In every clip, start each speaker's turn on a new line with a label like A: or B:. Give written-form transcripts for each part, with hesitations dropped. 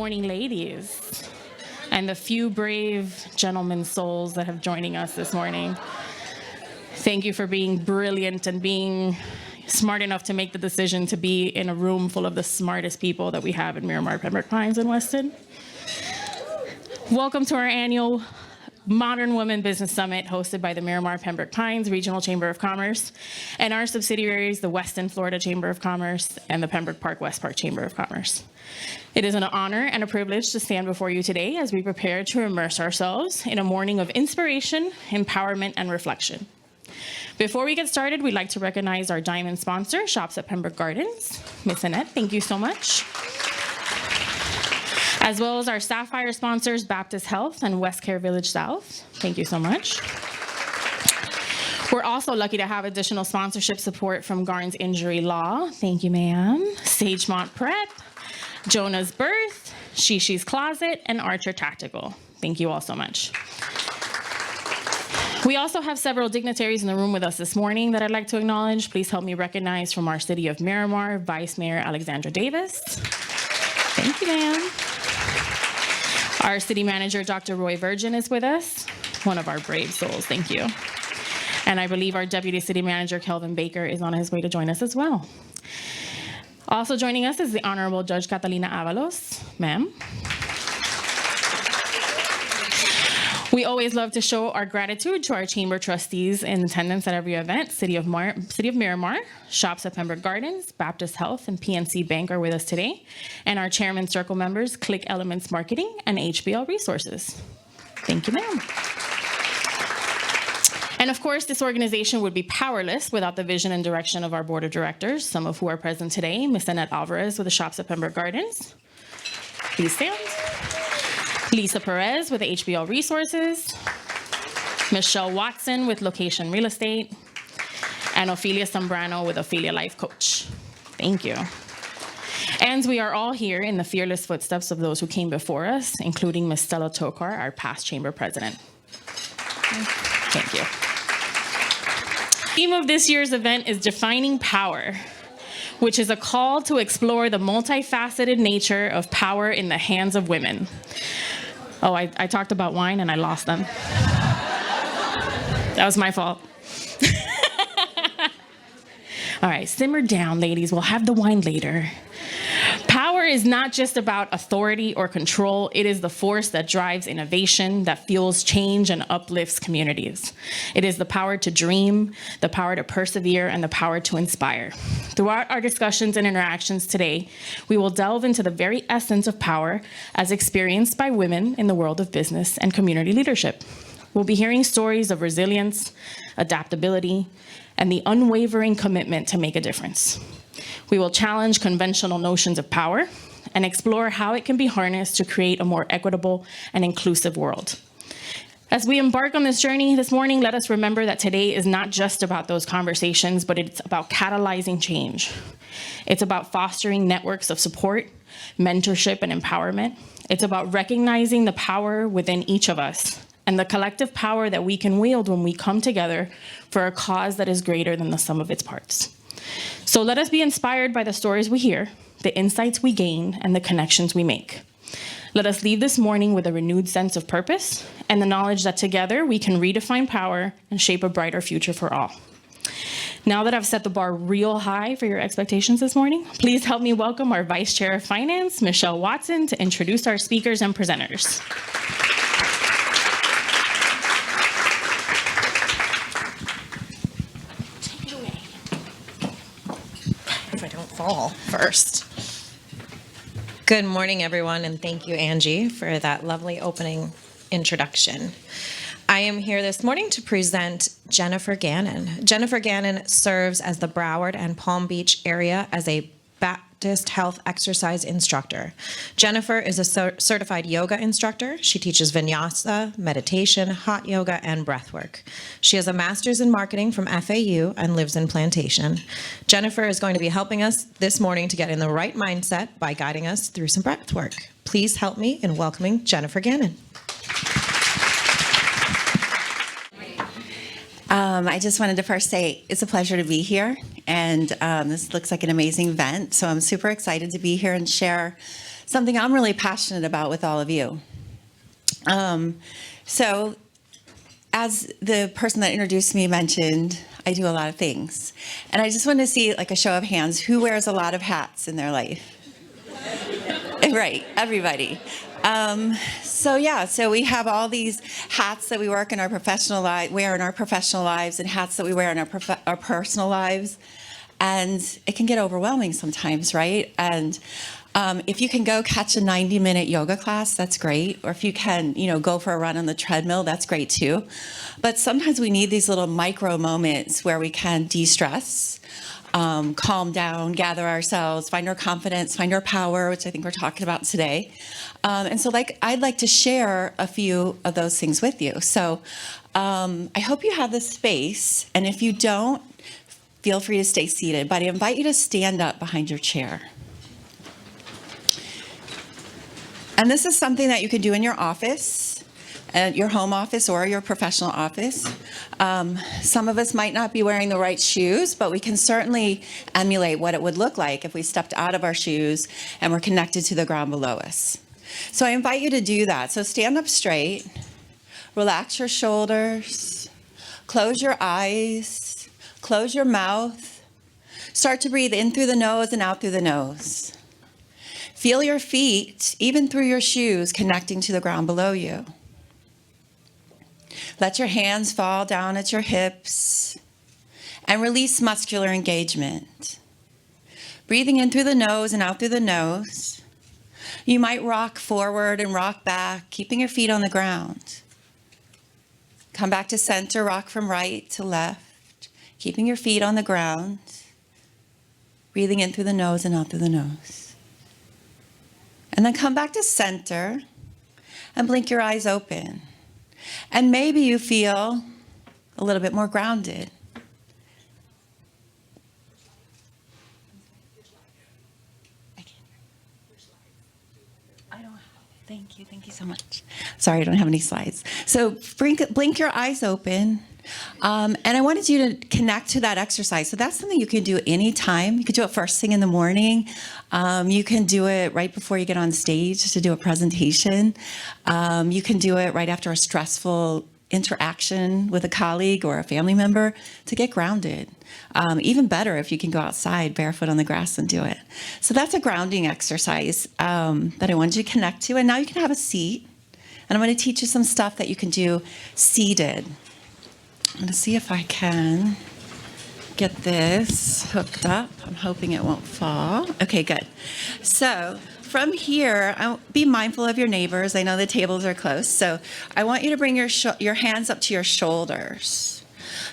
A: morning, ladies, and the few brave gentlemen souls that have joining us this morning. Thank you for being brilliant and being smart enough to make the decision to be in a room full of the smartest people that we have in Miramar, Pembroke Pines, and Weston. Welcome to our annual Modern Women Business Summit hosted by the Miramar Pembroke Pines Regional Chamber of Commerce and our subsidiaries, the Weston Florida Chamber of Commerce and the Pembroke Park West Park Chamber of Commerce. It is an honor and a privilege to stand before you today as we prepare to immerse ourselves in a morning of inspiration, empowerment, and reflection. Before we get started, we'd like to recognize our diamond sponsor, Shops at Pembroke Gardens. Miss Annette, thank you so much. As well as our Sapphire sponsors, Baptist Health and West Care Village South. Thank you so much. We're also lucky to have additional sponsorship support from Garnes Injury Law. Thank you, ma'am. Sagemont Prep, Jonah's Birth, Shishi's Closet, and Archer Tactical. Thank you all so much. We also have several dignitaries in the room with us this morning that I'd like to acknowledge. Please help me recognize from our City of Miramar, Vice Mayor Alexandra Davis. Thank you, ma'am. Our City Manager, Dr. Roy Virgin, is with us, one of our brave souls. Thank you. And I believe our Deputy City Manager, Kelvin Baker, is on his way to join us as well. Also joining us is the Honorable Judge Catalina Avalos. Ma'am. We always love to show our gratitude to our chamber trustees in attendance at every event. City of Miramar, Shops at Pembroke Gardens, Baptist Health, and PNC Bank are with us today. And our chairman circle members, Click Elements Marketing and HBL Resources. Thank you, ma'am. And of course, this organization would be powerless without the vision and direction of our board of directors, some of who are present today. Miss Annette Alvarez with the Shops at Pembroke Gardens. Please stand. Lisa Perez with HBL Resources, Michelle Watson with Location Real Estate, and Ophelia Zambrano with Ophelia Life Coach. Thank you. And we are all here in the fearless footsteps of those who came before us, including Ms. Stella Tokar, our past chamber president. Thank you. The theme of this year's event is Defining Power, which is a call to explore the multifaceted nature of power in the hands of women. Oh, I talked about wine and I lost them. That was my fault. All right, simmer down, ladies. We'll have the wine later. Power is not just about authority or control. It is the force that drives innovation, that fuels change and uplifts communities. It is the power to dream, the power to persevere, and the power to inspire. Throughout our discussions and interactions today, we will delve into the very essence of power as experienced by women in the world of business and community leadership. We'll be hearing stories of resilience, adaptability, and the unwavering commitment to make a difference. We will challenge conventional notions of power and explore how it can be harnessed to create a more equitable and inclusive world. As we embark on this journey this morning, let us remember that today is not just about those conversations, but it's about catalyzing change. It's about fostering networks of support, mentorship, and empowerment. It's about recognizing the power within each of us and the collective power that we can wield when we come together for a cause that is greater than the sum of its parts. So let us be inspired by the stories we hear, the insights we gain, and the connections we make. Let us leave this morning with a renewed sense of purpose and the knowledge that together we can redefine power and shape a brighter future for all. Now that I've set the bar real high for your expectations this morning, please help me welcome our Vice Chair of Finance, Michelle Watson, to introduce our speakers and presenters.
B: Fall first. Good morning, everyone, and thank you, Angie, for that lovely opening introduction. I am here this morning to present Jennifer Gannon. Jennifer Gannon serves as the Broward and Palm Beach area as a Baptist Health exercise instructor. Jennifer is a certified yoga instructor. She teaches vinyasa, meditation, hot yoga, and breathwork. She has a master's in marketing from FAU and lives in Plantation. Jennifer is going to be helping us this morning to get in the right mindset by guiding us through some breathwork. Please help me in welcoming Jennifer Gannon.
C: I just wanted to first say it's a pleasure to be here, and this looks like an amazing event, so I'm super excited to be here and share something I'm really passionate about with all of you. So as the person that introduced me mentioned, I do a lot of things. And I just want to see like a show of hands, who wears a lot of hats in their life? Right, everybody. So we have all these hats that we wear in our professional lives, and hats that we wear in our personal lives. And it can get overwhelming sometimes, right? And if you can go catch a 90-minute yoga class, that's great. Or if you can, go for a run on the treadmill, that's great too. But sometimes we need these little micro moments where we can de-stress, calm down, gather ourselves, find our confidence, find our power, which I think we're talking about today. And so I'd like to share a few of those things with you. So I hope you have the space. And if you don't, feel free to stay seated. But I invite you to stand up behind your chair. And this is something that you can do in your office, your home office or your professional office. Some of us might not be wearing the right shoes, but we can certainly emulate what it would look like if we stepped out of our shoes and were connected to the ground below us. So I invite you to do that. So stand up straight, relax your shoulders, close your eyes, close your mouth, start to breathe in through the nose and out through the nose. Feel your feet, even through your shoes, connecting to the ground below you. Let your hands fall down at your hips and release muscular engagement. Breathing in through the nose and out through the nose. You might rock forward and rock back, keeping your feet on the ground. Come back to center, rock from right to left, keeping your feet on the ground. Breathing in through the nose and out through the nose. And then come back to center and blink your eyes open. And maybe you feel a little bit more grounded. Thank you so much. Sorry, I don't have any slides. So blink your eyes open. And I wanted you to connect to that exercise. So that's something you can do anytime. You can do it first thing in the morning. You can do it right before you get on stage to do a presentation. You can do it right after a stressful interaction with a colleague or a family member to get grounded. Even better if you can go outside barefoot on the grass and do it. So that's a grounding exercise that I wanted you to connect to. And now you can have a seat. And I'm going to teach you some stuff that you can do seated. I'm going to see if I can get this hooked up. I'm hoping it won't fall. Okay, good. So from here, be mindful of your neighbors. I know the tables are close. So I want you to bring your hands up to your shoulders.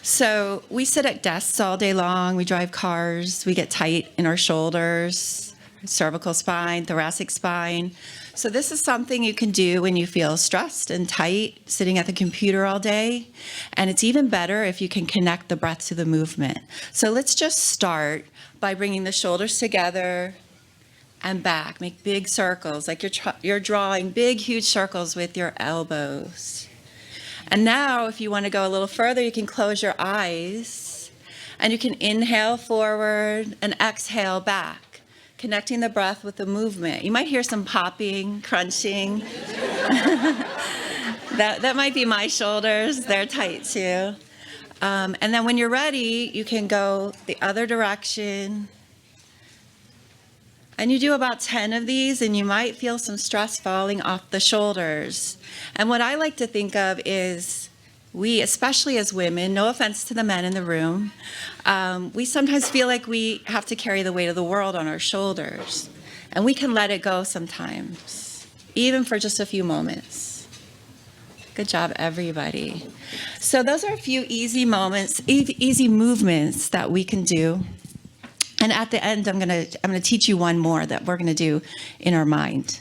C: So we sit at desks all day long. We drive cars. We get tight in our shoulders, cervical spine, thoracic spine. So this is something you can do when you feel stressed and tight, sitting at the computer all day. And it's even better if you can connect the breath to the movement. So let's just start by bringing the shoulders together and back. Make big circles, like you're drawing big, huge circles with your elbows. And now, if you want to go a little further, you can close your eyes. And you can inhale forward and exhale back, connecting the breath with the movement. You might hear some popping, crunching. That might be my shoulders. They're tight too. And then when you're ready, you can go the other direction. And you do about 10 of these, and you might feel some stress falling off the shoulders. And what I like to think of is we, especially as women, no offense to the men in the room, we sometimes feel like we have to carry the weight of the world on our shoulders. And we can let it go sometimes, even for just a few moments. Good job, everybody. So those are a few easy moments, easy movements that we can do. And at the end, I'm gonna teach you one more that we're gonna do in our mind.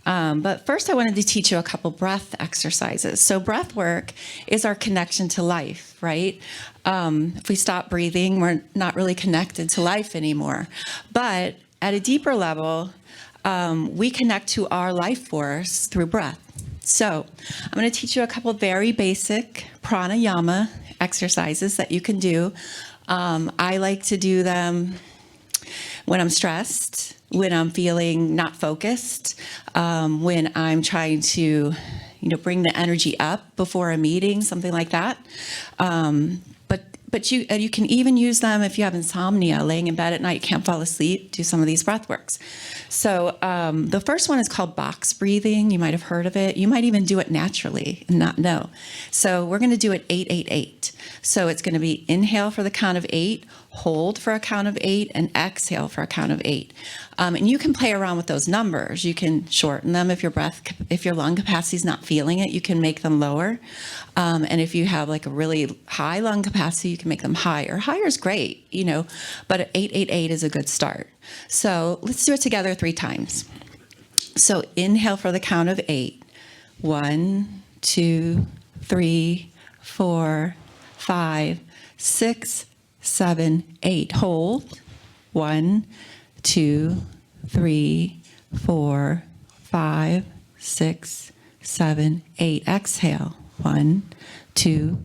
C: But first, I wanted to teach you a couple breath exercises. So breath work is our connection to life, right? If we stop breathing, we're not really connected to life anymore. But at a deeper level, we connect to our life force through breath. So I'm going to teach you a couple very basic pranayama exercises that you can do. I like to do them when I'm stressed, when I'm feeling not focused, when I'm trying to, bring the energy up before a meeting, something like that. But you can even use them if you have insomnia, laying in bed at night, can't fall asleep, do some of these breath works. So the first one is called box breathing. You might have heard of it. You might even do it naturally and not know. So we're going to do it 8-8-8. So it's going to be inhale for the count of 8, hold for a count of 8, and exhale for a count of 8. And you can play around with those numbers. You can shorten them if your lung capacity is not feeling it. You can make them lower. And if you have like a really high lung capacity, you can make them higher. Higher is great, but 8-8-8 is a good start. So let's do it together 3 times. So inhale for the count of 8. 1, 2, 3, 4, 5, 6, 7, 8. Hold. 1, 2, 3, 4, 5, 6, 7, 8. Exhale. 1, 2,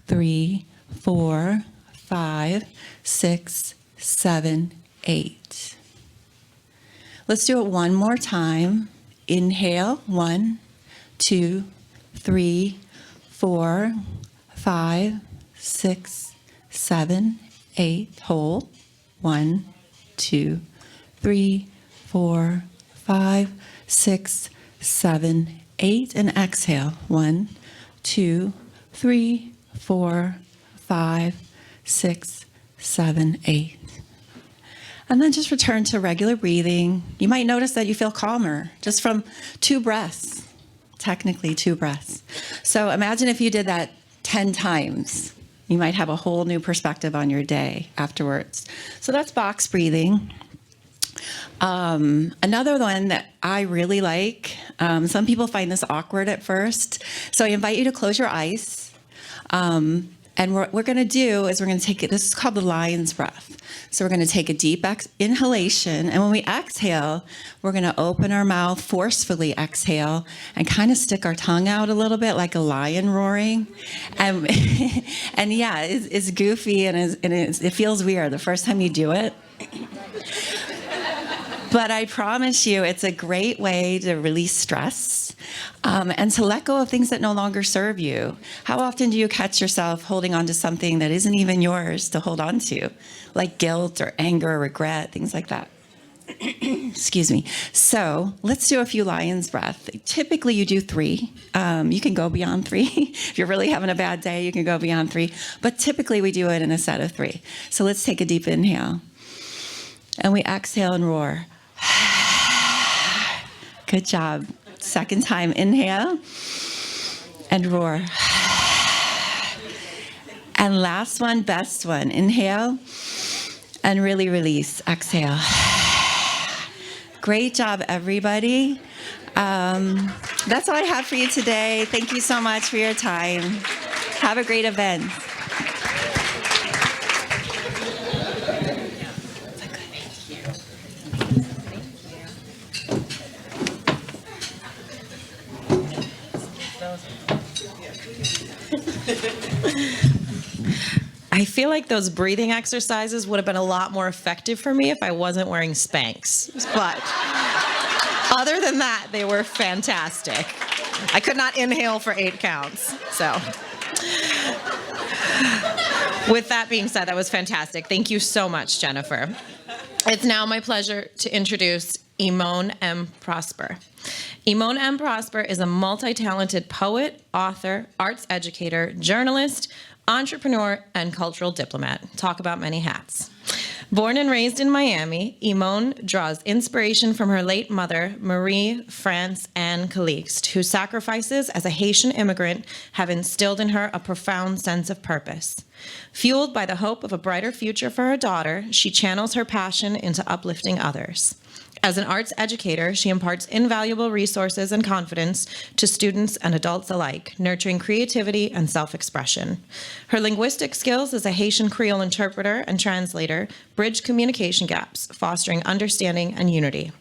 C: 3, 4, 5, 6, 7, 8. Let's do it one more time. Inhale. 1, 2, 3, 4, 5, 6, 7, 8. Hold. 1, 2, 3, 4, 5, 6, 7, 8. And exhale. 1, 2, 3, 4, 5, 6, 7, 8. And then just return to regular breathing. You might notice that you feel calmer just from 2 breaths, technically 2 breaths. So imagine if you did that 10 times. You might have a whole new perspective on your day afterwards. So that's box breathing. Another one that I really like, some people find this awkward at first. So I invite you to close your eyes. And what we're going to do is we're going to take it, this is called the lion's breath. So we're going to take a deep inhalation. And when we exhale, we're going to open our mouth, forcefully exhale, and kind of stick our tongue out a little bit like a lion roaring. And, and yeah, it's goofy and it feels weird the first time you do it. But I promise you, it's a great way to release stress and to let go of things that no longer serve you. How often do you catch yourself holding on to something that isn't even yours to hold on to, like guilt or anger or regret, things like that? Excuse me. So let's do a few lion's breath. Typically, you do 3. You can go beyond 3. If you're really having a bad day, you can go beyond 3. But typically, we do it in a set of 3. So let's take a deep inhale. And we exhale and roar. Good job. Second time, inhale and roar. And last one, best one. Inhale and really release. Exhale. Great job, everybody. That's all I have for you today. Thank you so much for your time. Have a great event.
B: I feel like those breathing exercises would have been a lot more effective for me if I wasn't wearing Spanx. But other than that, they were fantastic. I could not inhale for 8 counts. So with that being said, that was fantastic. Thank you so much, Jennifer. It's now my pleasure to introduce Eamon M. Prosper. Eamon M. Prosper is a multi-talented poet, author, arts educator, journalist, entrepreneur, and cultural diplomat. Talk about many hats. Born and raised in Miami, Eamon draws inspiration from her late mother, Marie France Anne Calixte, whose sacrifices as a Haitian immigrant have instilled in her a profound sense of purpose. Fueled by the hope of a brighter future for her daughter, she channels her passion into uplifting others. As an arts educator, she imparts invaluable resources and confidence to students and adults alike, nurturing creativity and self-expression. Her linguistic skills as a Haitian Creole interpreter and translator bridge communication gaps, fostering understanding and unity.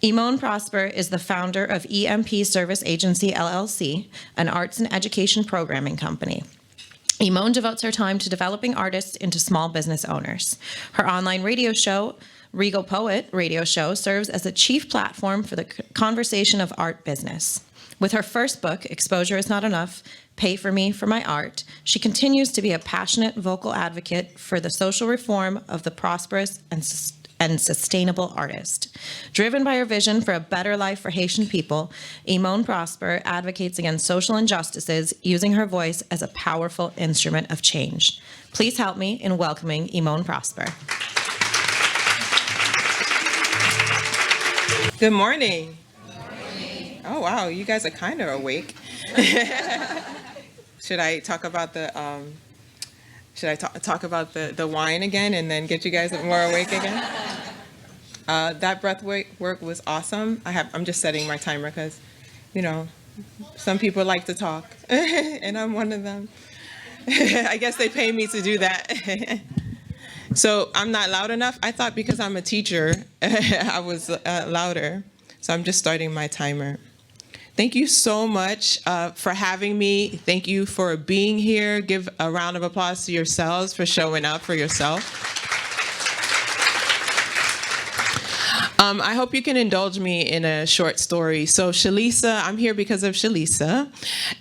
B: Eamon Prosper is the founder of EMP Service Agency, LLC, an arts and education programming company. Imone devotes her time to developing artists into small business owners. Her online radio show, Regal Poet Radio Show, serves as a chief platform for the conversation of art business. With her first book, Exposure Is Not Enough, Pay for Me for My Art, she continues to be a passionate vocal advocate for the social reform of the prosperous and sustainable artist. Driven by her vision for a better life for Haitian people, Imone Prosper advocates against social injustices using her voice as a powerful instrument of change. Please help me in welcoming Imone Prosper.
D: Good morning. Oh wow, you guys are kind of awake. Should I talk about the talk about the wine again and then get you guys more awake again? That breath work was awesome. I'm just setting my timer because, some people like to talk, and I'm one of them. I guess they pay me to do that. So I'm not loud enough. I thought because I'm a teacher, I was louder. So I'm just starting my timer. Thank you so much for having me. Thank you for being here. Give a round of applause to yourselves for showing up for yourself. I hope you can indulge me in a short story. So Shalisa, I'm here because of Shalisa.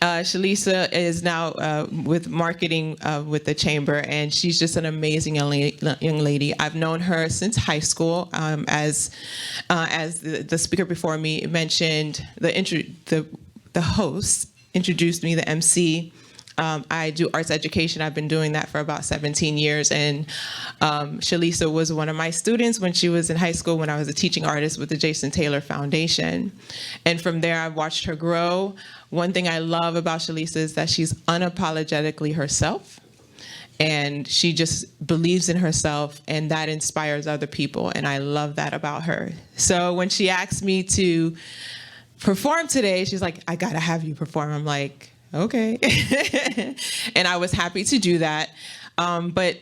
D: Shalisa is now with marketing with the Chamber, and she's just an amazing young lady. I've known her since high school. As the speaker before me mentioned, the host introduced me, the MC. I do arts education. I've been doing that for about 17 years. And Shalisa was one of my students when she was in high school, when I was a teaching artist with the Jason Taylor Foundation. And from there, I've watched her grow. One thing I love about Shalisa is that she's unapologetically herself. And she just believes in herself, and that inspires other people. And I love that about her. So when she asked me to perform today, she's like, I gotta have you perform. I'm like, okay. And I was happy to do that. But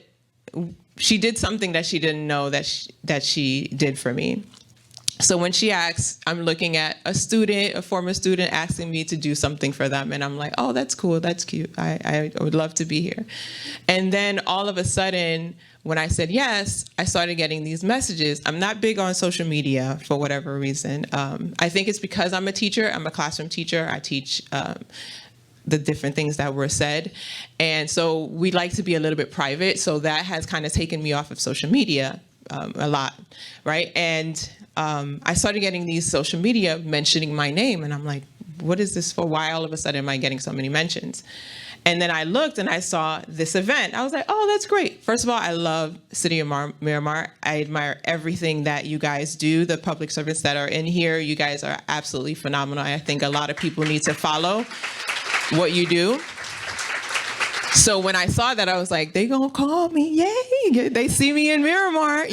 D: she did something that she didn't know that she did for me. So when she asked, I'm looking at a former student asking me to do something for them. And I'm like, oh, that's cool. That's cute. I would love to be here. And then all of a sudden, when I said yes, I started getting these messages. I'm not big on social media for whatever reason. I think it's because I'm a teacher. I'm a classroom teacher. I teach the different things that were said. And so we like to be a little bit private. So that has kind of taken me off of social media a lot, right? And I started getting these social media mentioning my name. And I'm like, what is this for? Why all of a sudden am I getting so many mentions? And then I looked and I saw this event. I was like, oh, that's great. First of all, I love City of Miramar. I admire everything that you guys do, the public servants that are in here. You guys are absolutely phenomenal. I think a lot of people need to follow what you do. So when I saw that, I was like, they gonna call me, yay! They see me in Miramar,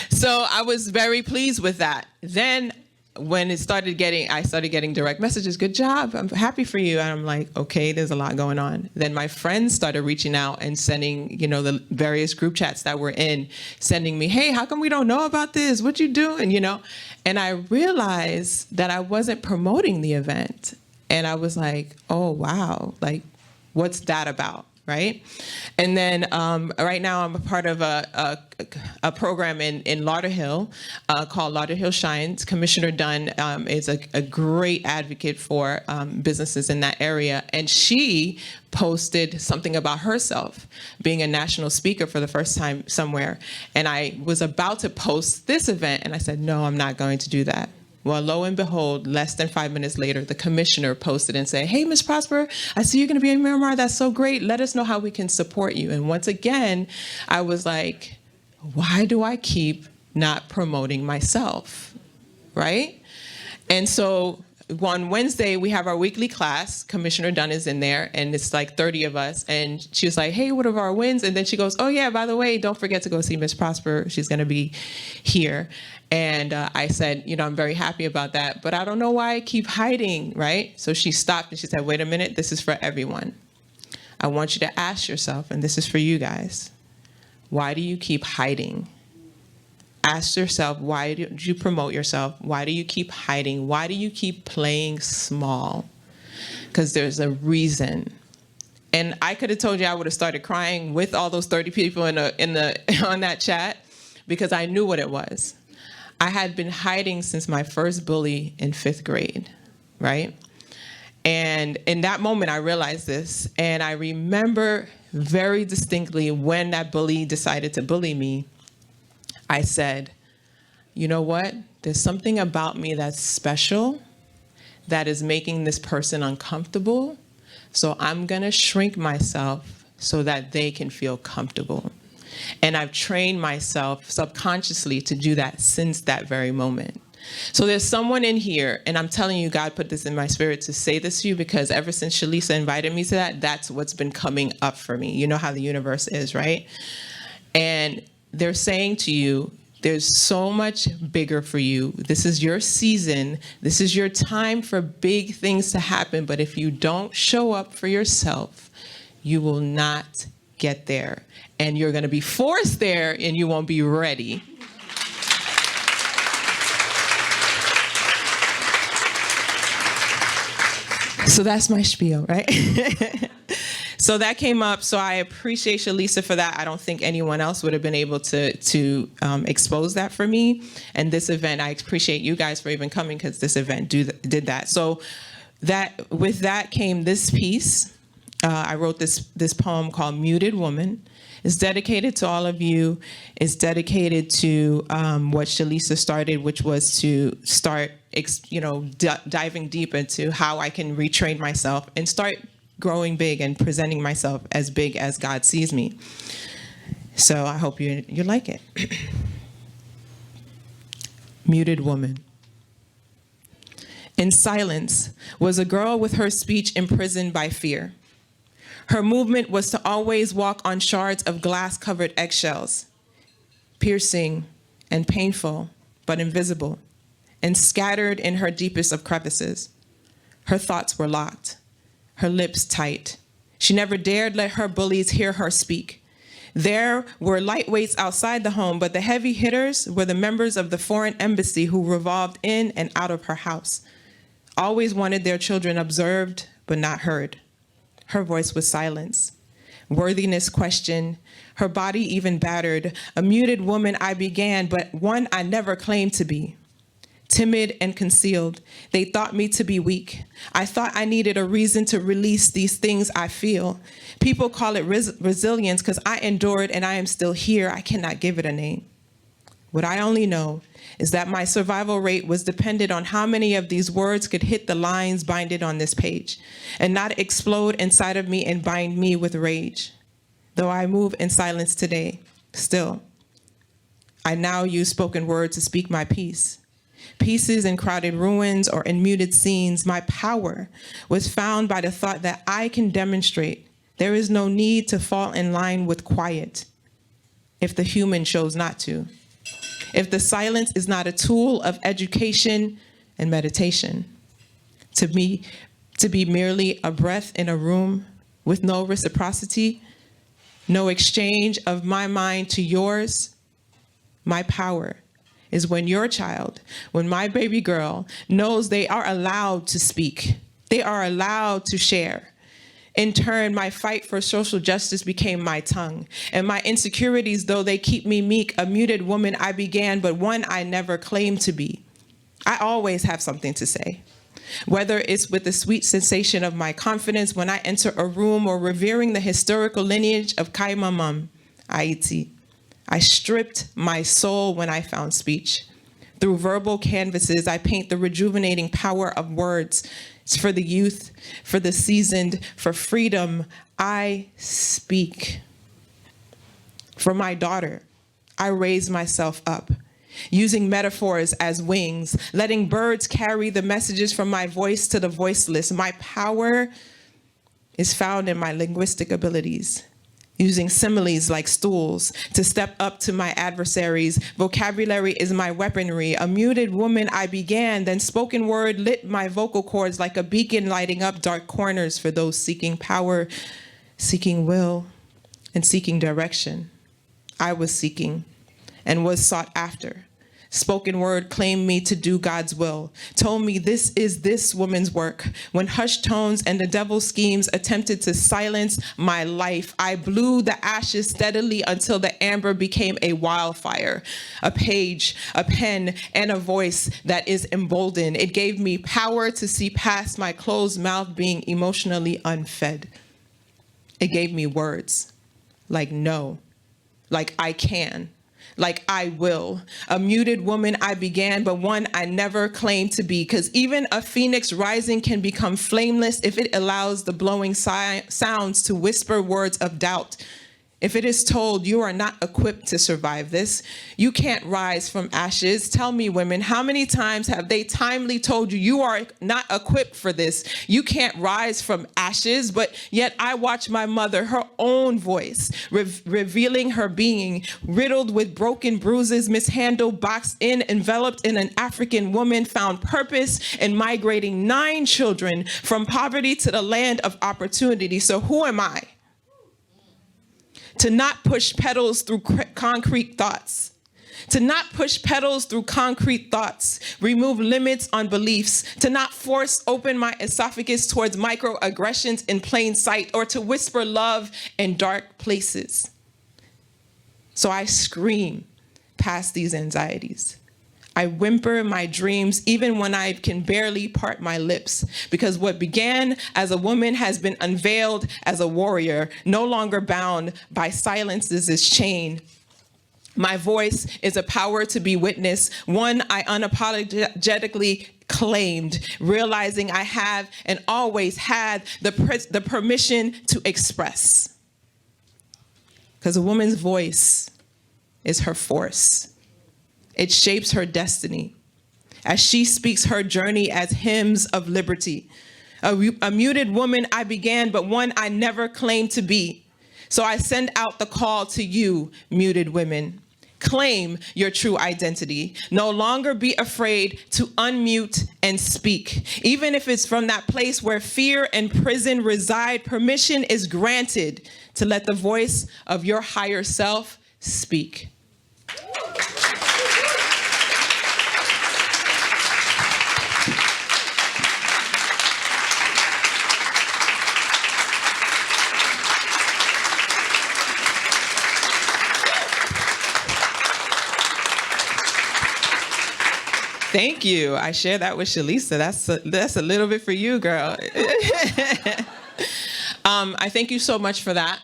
D: So I was very pleased with that. Then when I started getting direct messages, good job, I'm happy for you. And I'm like, okay, there's a lot going on. Then my friends started reaching out and sending, the various group chats that we're in, sending me, hey, how come we don't know about this? What you doing, And I realized that I wasn't promoting the event. And I was like, oh, wow, like, what's that about, right? And then right now I'm a part of a program in Lauderhill called Lauderhill Shines. Commissioner Dunn is a great advocate for businesses in that area. And she posted something about herself being a national speaker for the first time somewhere. And I was about to post this event, and I said, no, I'm not going to do that. Well, lo and behold, less than 5 minutes later, the commissioner posted and said, hey, Ms. Prosper, I see you're going to be in Miramar. That's so great. Let us know how we can support you. And once again, I was like, why do I keep not promoting myself, right? And so on Wednesday, we have our weekly class. Commissioner Dunn is in there, and it's like 30 of us. And she was like, hey, what are our wins? And then she goes, oh, yeah, by the way, don't forget to go see Ms. Prosper. She's going to be here. And I said, I'm very happy about that, but I don't know why I keep hiding, right? So she stopped and she said, wait a minute, this is for everyone. I want you to ask yourself, and this is for you guys, why do you keep hiding? Ask yourself, why do you promote yourself? Why do you keep hiding? Why do you keep playing small? Because there's a reason. And I could have told you I would have started crying with all those 30 people on that chat, because I knew what it was. I had been hiding since my first bully in 5th grade, right? And in that moment, I realized this. And I remember very distinctly when that bully decided to bully me, I said, you know what? There's something about me that's special that is making this person uncomfortable. So I'm going to shrink myself so that they can feel comfortable. And I've trained myself subconsciously to do that since that very moment. So there's someone in here, and I'm telling you, God put this in my spirit to say this to you, because ever since Shalisa invited me to that, that's what's been coming up for me. You know how the universe is, right? And they're saying to you, there's so much bigger for you. This is your season. This is your time for big things to happen. But if you don't show up for yourself, you will not get there. And you're going to be forced there, and you won't be ready. So that's my spiel, right? So that came up. So I appreciate Shalisa for that. I don't think anyone else would have been able to expose that for me. And this event, I appreciate you guys for even coming, because this event did that. So with that came this piece. I wrote this poem called Muted Woman. It's dedicated to all of you. It's dedicated to what Shalisa started, which was to start diving deep into how I can retrain myself and start growing big and presenting myself as big as God sees me. So I hope you like it. Muted Woman. In silence was a girl with her speech imprisoned by fear. Her movement was to always walk on shards of glass-covered eggshells, piercing and painful, but invisible, and scattered in her deepest of crevices. Her thoughts were locked, her lips tight. She never dared let her bullies hear her speak. There were lightweights outside the home, but the heavy hitters were the members of the foreign embassy who revolved in and out of her house, always wanted their children observed but not heard. Her voice was silence, worthiness questioned, her body even battered. A muted woman I began, but one I never claimed to be. Timid and concealed, they thought me to be weak. I thought I needed a reason to release these things I feel. People call it resilience because I endured and I am still here. I cannot give it a name. What I only know is that my survival rate was dependent on how many of these words could hit the lines binded on this page and not explode inside of me and bind me with rage. Though I move in silence today, still, I now use spoken word to speak my peace. Pieces in crowded ruins or in muted scenes, my power was found by the thought that I can demonstrate there is no need to fall in line with quiet if the human chose not to. If the silence is not a tool of education and meditation, to be merely a breath in a room with no reciprocity, no exchange of my mind to yours, my power is when your child, when my baby girl knows they are allowed to speak, they are allowed to share. In turn, my fight for social justice became my tongue. And my insecurities, though they keep me meek, a muted woman I began, but one I never claimed to be. I always have something to say. Whether it's with the sweet sensation of my confidence when I enter a room or revering the historical lineage of Kaimamam, Haiti. I stripped my soul when I found speech. Through verbal canvases, I paint the rejuvenating power of words. It's for the youth, for the seasoned, for freedom, I speak. For my daughter, I raise myself up, using metaphors as wings, letting birds carry the messages from my voice to the voiceless. My power is found in my linguistic abilities, using similes like stools to step up to my adversaries. Vocabulary is my weaponry. A muted woman I began, then spoken word lit my vocal cords like a beacon lighting up dark corners for those seeking power, seeking will, and seeking direction. I was seeking and was sought after. Spoken word claimed me to do God's will, told me this is this woman's work. When hushed tones and the devil's schemes attempted to silence my life, I blew the ashes steadily until the amber became a wildfire. A page, a pen, and a voice that is emboldened. It gave me power to see past my closed mouth being emotionally unfed. It gave me words like no, like I can, like I will. A muted woman I began, but one I never claimed to be, because even a phoenix rising can become flameless if it allows the blowing sounds to whisper words of doubt. If it is told you are not equipped to survive this, you can't rise from ashes. Tell me, women, how many times have they timely told you you are not equipped for this? You can't rise from ashes, but yet I watch my mother, her own voice, revealing her being, riddled with broken bruises, mishandled, boxed in, enveloped in an African woman, found purpose in migrating 9 children from poverty to the land of opportunity. So who am I to not push petals through concrete thoughts? To not push petals through concrete thoughts, remove limits on beliefs, to not force open my esophagus towards microaggressions in plain sight, or to whisper love in dark places. So I scream past these anxieties. I whimper my dreams even when I can barely part my lips, because what began as a woman has been unveiled as a warrior, no longer bound by silence's chain. My voice is a power to be witnessed, one I unapologetically claimed, realizing I have and always had the permission to express. Because a woman's voice is her force. It shapes her destiny as she speaks her journey as hymns of liberty. A muted woman I began, but one I never claimed to be. So I send out the call to you, muted women. Claim your true identity. No longer be afraid to unmute and speak. Even if it's from that place where fear and prison reside, permission is granted to let the voice of your higher self speak. Thank you. I share that with Shalisa. That's a little bit for you, girl. I thank you so much for that.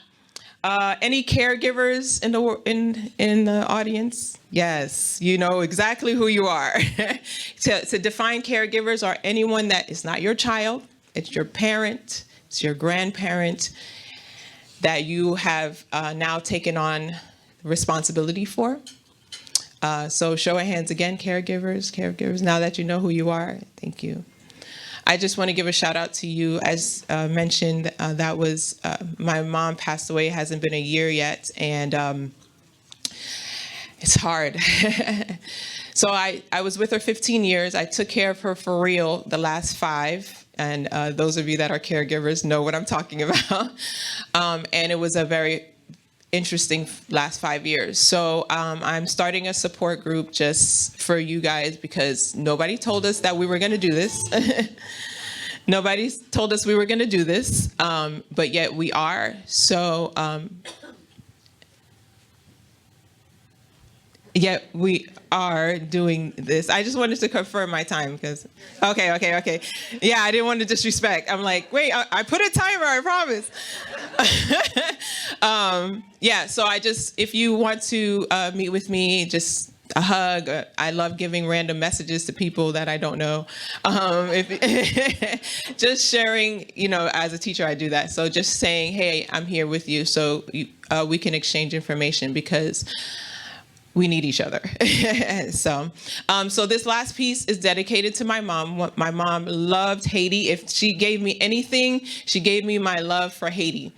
D: Any caregivers in the audience? Yes, you know exactly who you are. To define caregivers are anyone that is not your child, it's your parent, it's your grandparent that you have now taken on responsibility for. So show of hands again, caregivers, now that you know who you are, thank you. I just want to give a shout out to you. As mentioned, that was, my mom passed away, it hasn't been a year yet, and it's hard. So I was with her 15 years. I took care of her for real the last 5. And those of you that are caregivers know what I'm talking about. And it was a very interesting last 5 years. So I'm starting a support group just for you guys, because nobody told us that we were going to do this. Nobody told us we were going to do this, but yet we are. So yet we are doing this. I just wanted to confirm my time because, okay. Yeah, I didn't want to disrespect. I'm like, wait, I put a timer, I promise. Yeah, so if you want to meet with me, just a hug. I love giving random messages to people that I don't know. Just sharing, as a teacher, I do that. So just saying, hey, I'm here with you, so we can exchange information, because we need each other. So this last piece is dedicated to my mom. My mom loved Haiti. If she gave me anything, she gave me my love for Haiti.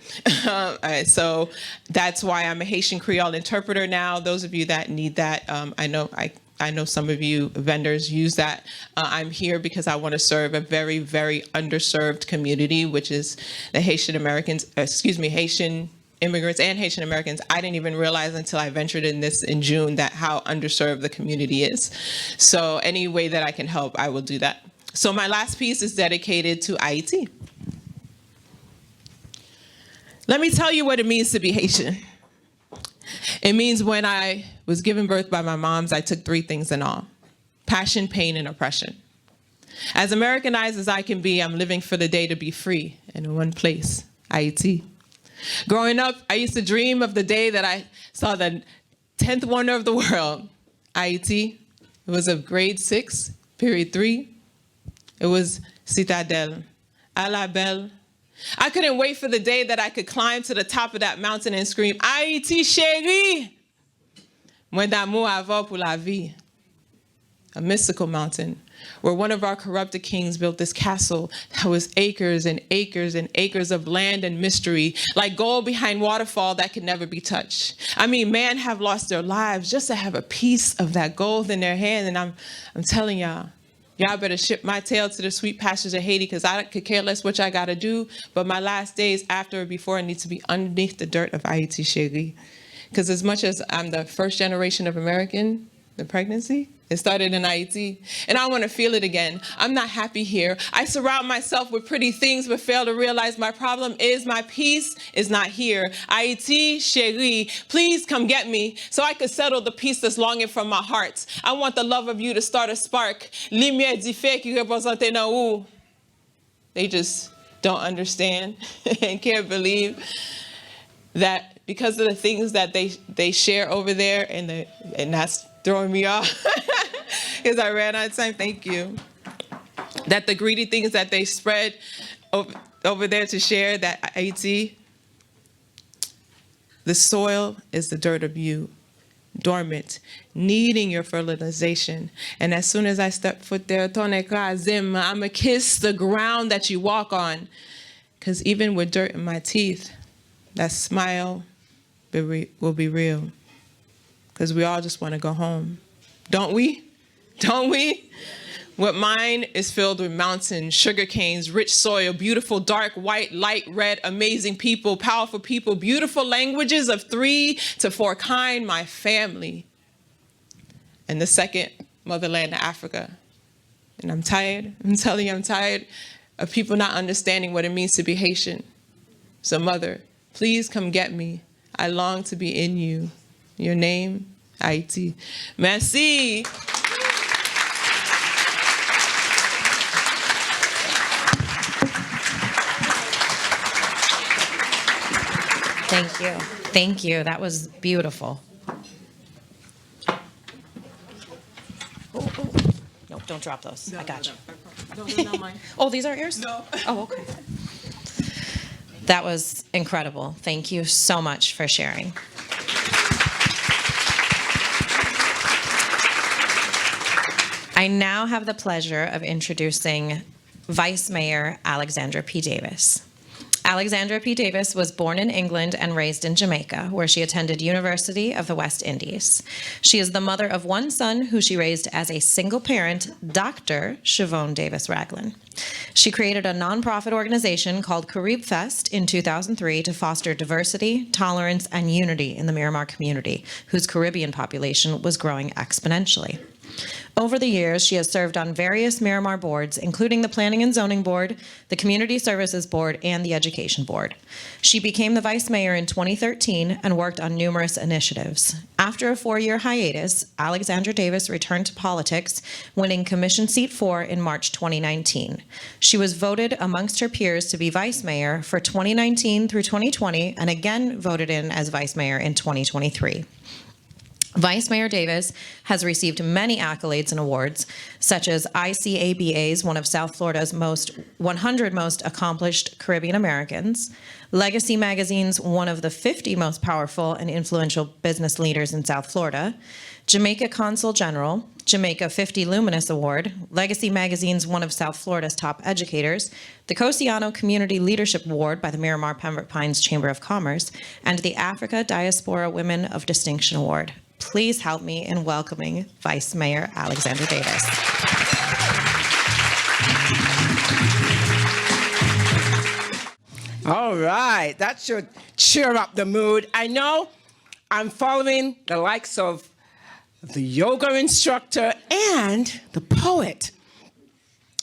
D: So that's why I'm a Haitian Creole interpreter now. Those of you that need that, I know some of you vendors use that. I'm here because I want to serve a very, very underserved community, which is the Haitian immigrants and Haitian Americans, I didn't even realize until I ventured in this in June that how underserved the community is. So any way that I can help, I will do that. So my last piece is dedicated to Haiti. Let me tell you what it means to be Haitian. It means when I was given birth by my moms, I took 3 things in all: passion, pain, and oppression. As Americanized as I can be, I'm living for the day to be free and in one place, Haiti. Growing up, I used to dream of the day that I saw the 10th wonder of the world, Haiti. It was of grade 6, period 3. It was Citadelle, à la belle. I couldn't wait for the day that I could climb to the top of that mountain and scream, Haiti chérie, moins d'amour avoir pour la vie. A mystical mountain where one of our corrupted kings built this castle that was acres and acres and acres of land and mystery, like gold behind waterfall that could never be touched. I mean, man have lost their lives just to have a piece of that gold in their hand. And I'm telling y'all, y'all better ship my tail to the sweet pastures of Haiti, because I could care less what I gotta do, but my last days after or before need to be underneath the dirt of Haiti chérie. Because as much as I'm the first generation of American, the pregnancy, it started in Haiti, and I want to feel it again. I'm not happy here. I surround myself with pretty things, but fail to realize my problem is my peace is not here. Haiti, chérie, please come get me so I could settle the peace that's longing from my heart. I want the love of you to start a spark. Lumière du fait qui représente dans où. They just don't understand and can't believe that because of the things that they share over there, and that's throwing me off because I ran out of time. Thank you. That the greedy things that they spread over there to share, that Haiti, the soil is the dirt of you, dormant, needing your fertilization. And as soon as I step foot there, I'm gonna kiss the ground that you walk on. Because even with dirt in my teeth, that smile will be real. Because we all just want to go home. Don't we? Don't we? What mine is filled with mountains, sugar canes, rich soil, beautiful dark, white, light, red, amazing people, powerful people, beautiful languages of 3 to 4 kind, my family. And the second motherland, Africa. And I'm tired. I'm telling you, I'm tired of people not understanding what it means to be Haitian. So mother, please come get me. I long to be in you. Your name, Haiti. Merci.
B: Thank you. Thank you. That was beautiful. No, don't drop those. I got you.
D: No, mine.
B: Oh, these are yours?
D: No.
B: Oh, okay. That was incredible. Thank you so much for sharing. I now have the pleasure of introducing Vice Mayor Alexandra P. Davis. Alexandra P. Davis was born in England and raised in Jamaica, where she attended University of the West Indies. She is the mother of 1 son who she raised as a single parent, Dr. Siobhan Davis Ragland. She created a nonprofit organization called Carib Fest in 2003 to foster diversity, tolerance, and unity in the Miramar community, whose Caribbean population was growing exponentially. Over the years, she has served on various Miramar boards, including the Planning and Zoning Board, the Community Services Board, and the Education Board. She became the vice mayor in 2013 and worked on numerous initiatives. After a 4-year hiatus, Alexandra Davis returned to politics, winning Commission Seat 4 in March 2019. She was voted amongst her peers to be vice mayor for 2019 through 2020, and again voted in as vice mayor in 2023. Vice Mayor Davis has received many accolades and awards, such as ICABA's one of South Florida's 100 most accomplished Caribbean Americans, Legacy Magazine's one of the 50 most powerful and influential business leaders in South Florida, Jamaica Consul General, Jamaica 50 Luminous Award, Legacy Magazine's one of South Florida's top educators, the Cosiano Community Leadership Award by the Miramar Pembroke Pines Chamber of Commerce, and the Africa Diaspora Women of Distinction Award. Please help me in welcoming Vice Mayor Alexandra Davis.
E: All right, that should cheer up the mood. I know I'm following the likes of the yoga instructor and the poet.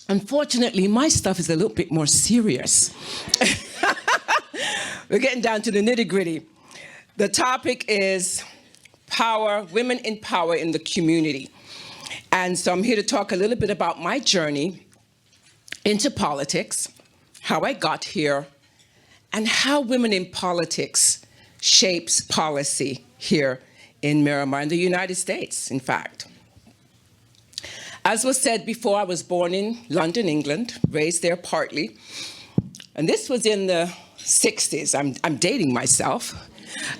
E: Unfortunately, my stuff is a little bit more serious. We're getting down to the nitty-gritty. The topic is power, women in power in the community. And so I'm here to talk a little bit about my journey into politics, how I got here, and how women in politics shapes policy here in Miramar, in the United States, in fact. As was said before, I was born in London, England, raised there partly. And this was in the 60s. I'm dating myself.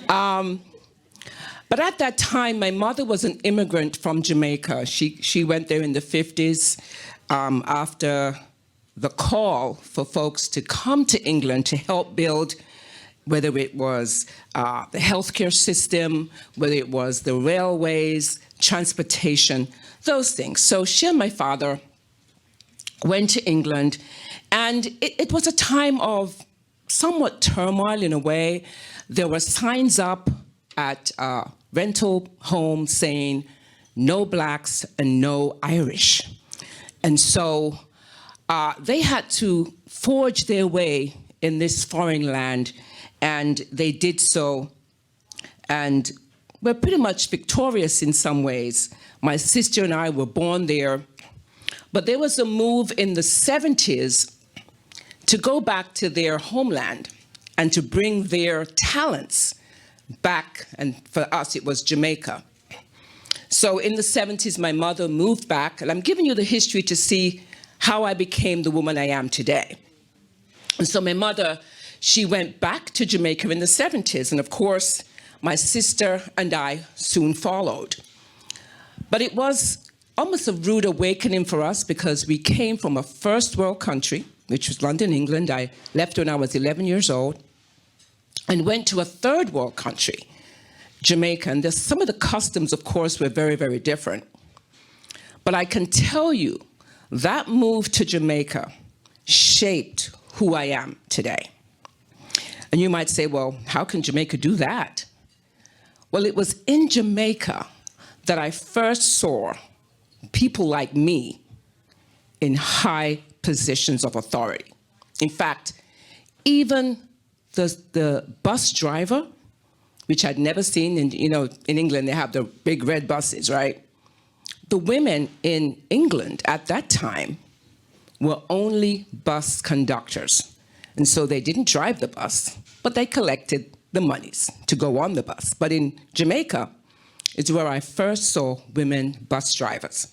E: But at that time, my mother was an immigrant from Jamaica. She went there in the 50s after the call for folks to come to England to help build, whether it was the healthcare system, whether it was the railways, transportation, those things. So she and my father went to England, and it was a time of somewhat turmoil in a way. There were signs up at rental homes saying, no blacks and no Irish. And so they had to forge their way in this foreign land, and they did so, and were pretty much victorious in some ways. My sister and I were born there, but there was a move in the 70s to go back to their homeland and to bring their talents back, and for us it was Jamaica. So in the 70s, my mother moved back, and I'm giving you the history to see how I became the woman I am today. And so my mother, she went back to Jamaica in the 70s, and of course, my sister and I soon followed. But it was almost a rude awakening for us because we came from a first world country, which was London, England. I left when I was 11 years old and went to a third world country, Jamaica. And some of the customs, of course, were very, very different. But I can tell you that move to Jamaica shaped who I am today. And you might say, well, how can Jamaica do that? Well, it was in Jamaica that I first saw people like me in high positions of authority. In fact, even the bus driver, which I'd never seen, in England they have the big red buses, right? The women in England at that time were only bus conductors. And so they didn't drive the bus, but they collected the monies to go on the bus. But in Jamaica is where I first saw women bus drivers.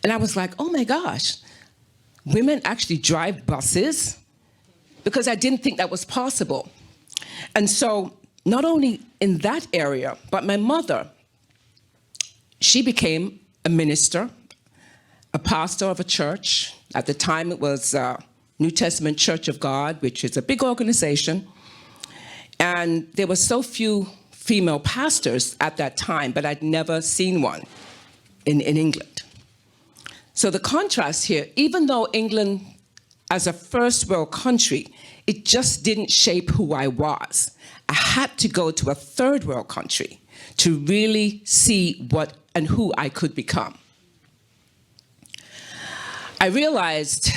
E: And I was like, oh my gosh, women actually drive buses? Because I didn't think that was possible. And so not only in that area, but my mother, she became a minister, a pastor of a church. At the time, it was New Testament Church of God, which is a big organization. And there were so few female pastors at that time, but I'd never seen one in England. So the contrast here, even though England, as a first world country, it just didn't shape who I was. I had to go to a third world country to really see what and who I could become. I realized,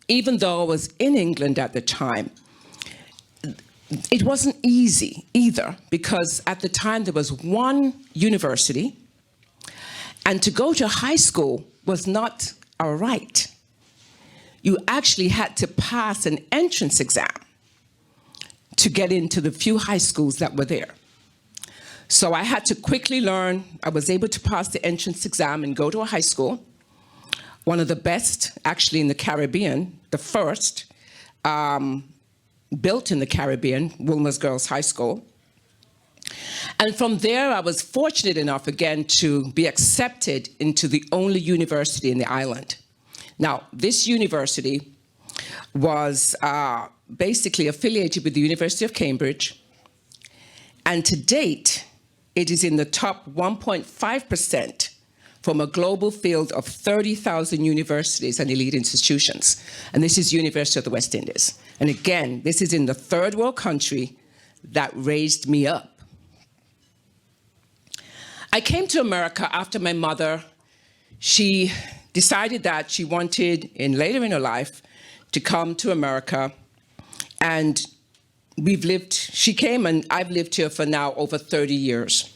E: even though I was in England at the time, it wasn't easy either, because at the time there was one university, and to go to high school was not a right. You actually had to pass an entrance exam to get into the few high schools that were there. So I had to quickly learn. I was able to pass the entrance exam and go to a high school, one of the best actually in the Caribbean, the first built in the Caribbean, Wilma's Girls High School. And from there, I was fortunate enough again to be accepted into the only university in the island. Now, this university was basically affiliated with the University of Cambridge, and to date, it is in the top 1.5% from a global field of 30,000 universities and elite institutions. And this is University of the West Indies. And again, this is in the third world country that raised me up. I came to America after my mother, she decided that she wanted, later in her life, to come to America. And she came and I've lived here for now over 30 years.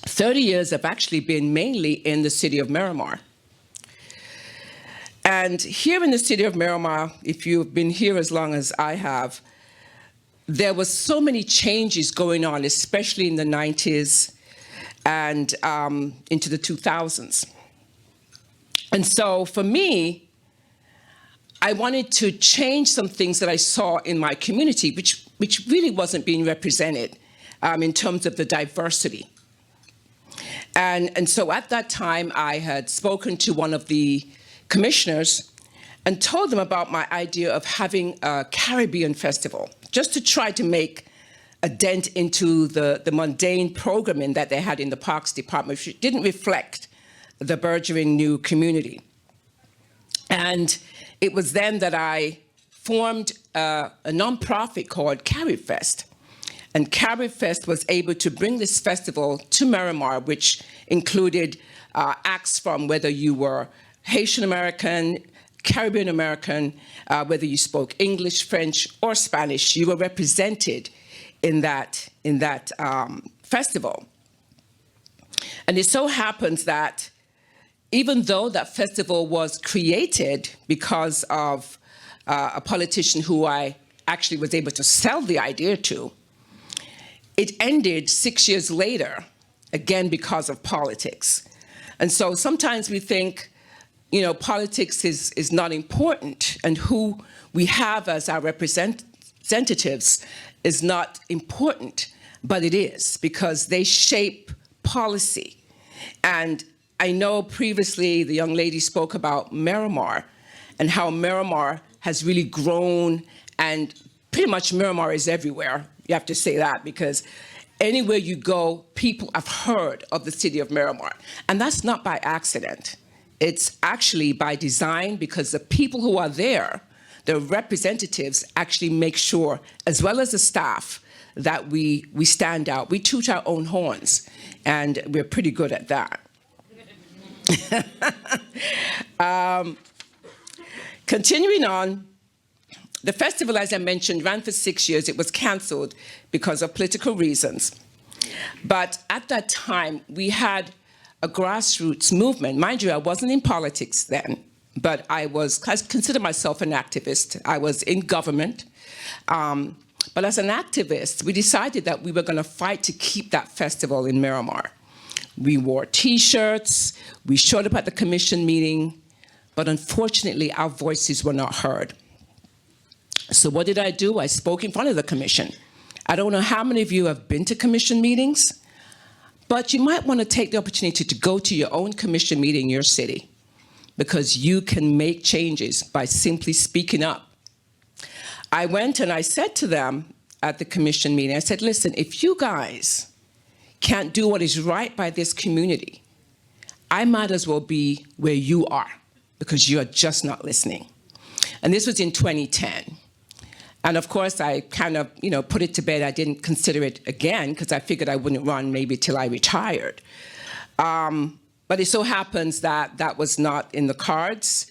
E: 30 years have actually been mainly in the city of Miramar. And here in the city of Miramar, if you've been here as long as I have, there was so many changes going on, especially in the 90s and into the 2000s. And so for me, I wanted to change some things that I saw in my community, which really wasn't being represented in terms of the diversity. And so at that time, I had spoken to one of the commissioners and told them about my idea of having a Caribbean festival, just to try to make a dent into the mundane programming that they had in the Parks Department, which didn't reflect the burgeoning new community. And it was then that I formed a nonprofit called CaribFest. And CaribFest was able to bring this festival to Miramar, which included acts from whether you were Haitian American, Caribbean American, whether you spoke English, French, or Spanish, you were represented in that festival. And it so happens that even though that festival was created because of a politician who I actually was able to sell the idea to, it ended 6 years later, again because of politics. And so sometimes we think, you know, politics is not important, and who we have as our representatives is not important, but it is, because they shape policy. And I know previously the young lady spoke about Miramar and how Miramar has really grown, and pretty much Miramar is everywhere. You have to say that, because anywhere you go, people have heard of the city of Miramar. And that's not by accident. It's actually by design, because the people who are there, the representatives, actually make sure, as well as the staff, that we stand out. We toot our own horns, and we're pretty good at that. Continuing on, the festival, as I mentioned, ran for 6 years. It was canceled because of political reasons. But at that time, we had a grassroots movement. Mind you, I wasn't in politics then, but I consider myself an activist. I was in government. But as an activist, we decided that we were going to fight to keep that festival in Miramar. We wore T-shirts, we showed up at the commission meeting, but unfortunately, our voices were not heard. So what did I do? I spoke in front of the commission. I don't know how many of you have been to commission meetings, but you might want to take the opportunity to go to your own commission meeting in your city, because you can make changes by simply speaking up. I went and I said to them at the commission meeting, I said, listen, if you guys can't do what is right by this community, I might as well be where you are, because you are just not listening. And this was in 2010. And of course, I kind of, put it to bed. I didn't consider it again, because I figured I wouldn't run maybe till I retired. But it so happens that that was not in the cards.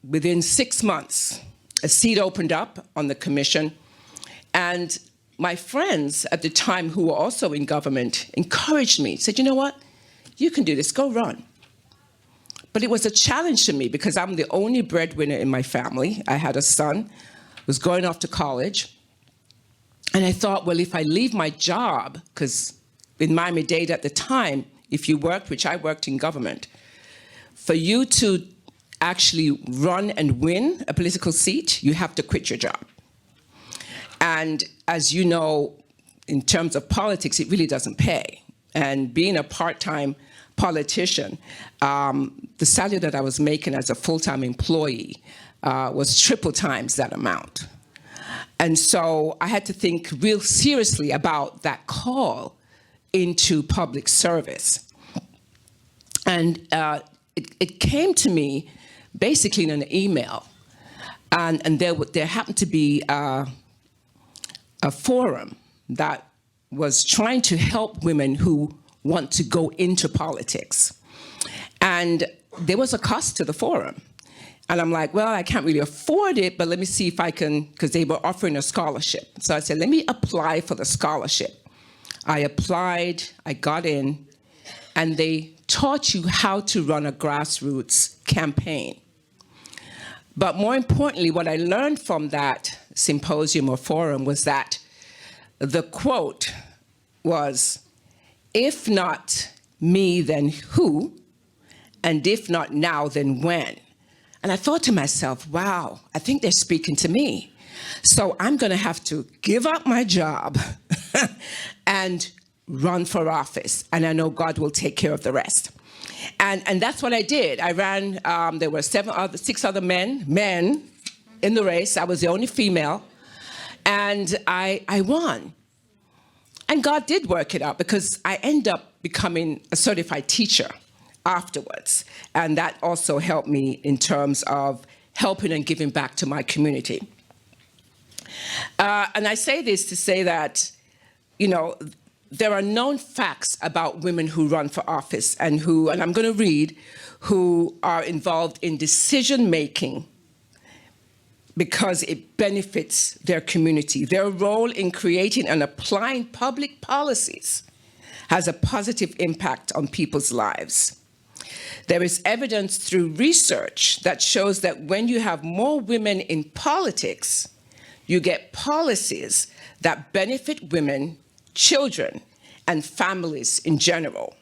E: Within 6 months, a seat opened up on the commission. And my friends at the time, who were also in government, encouraged me, said, you know what? You can do this, go run. But it was a challenge to me, because I'm the only breadwinner in my family. I had a son, was going off to college. And I thought, well, if I leave my job, because in Miami-Dade at the time, if you worked, which I worked in government, for you to actually run and win a political seat, you have to quit your job. And as you know, in terms of politics, it really doesn't pay. And being a part-time politician, the salary that I was making as a full-time employee was triple times that amount. And so I had to think real seriously about that call into public service. And it came to me basically in an email. And there happened to be a forum that was trying to help women who want to go into politics. And there was a cost to the forum. And I'm like, well, I can't really afford it, but let me see if I can, because they were offering a scholarship. So I said, let me apply for the scholarship. I applied, I got in, and they taught you how to run a grassroots campaign. But more importantly, what I learned from that symposium or forum was that the quote was, if not me, then who? And if not now, then when? And I thought to myself, wow, I think they're speaking to me. So I'm going to have to give up my job and run for office. And I know God will take care of the rest. And that's what I did. I ran, there were 6 other men in the race. I was the only female. And I won. And God did work it out because I ended up becoming a certified teacher afterwards. And that also helped me in terms of helping and giving back to my community. And I say this to say that, you know, there are known facts about women who run for office and I'm going to read, who are involved in decision-making because it benefits their community. Their role in creating and applying public policies has a positive impact on people's lives. There is evidence through research that shows that when you have more women in politics, you get policies that benefit women, children, and families in general.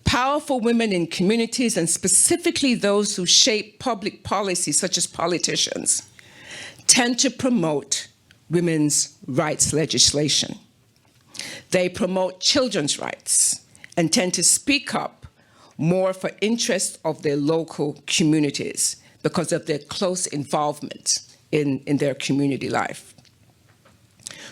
E: Powerful women in communities, and specifically those who shape public policy, such as politicians, tend to promote women's rights legislation. They promote children's rights and tend to speak up more for interests of their local communities because of their close involvement in their community life.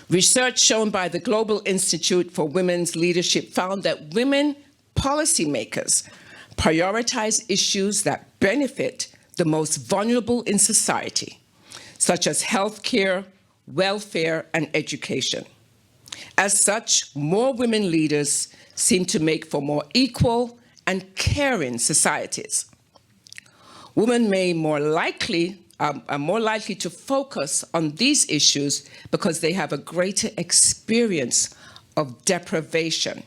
E: Research shown by the Global Institute for Women's Leadership found that women policymakers prioritize issues that benefit the most vulnerable in society, such as healthcare, welfare, and education. As such, more women leaders seem to make for more equal and caring societies. Women are more likely to focus on these issues because they have a greater experience of deprivation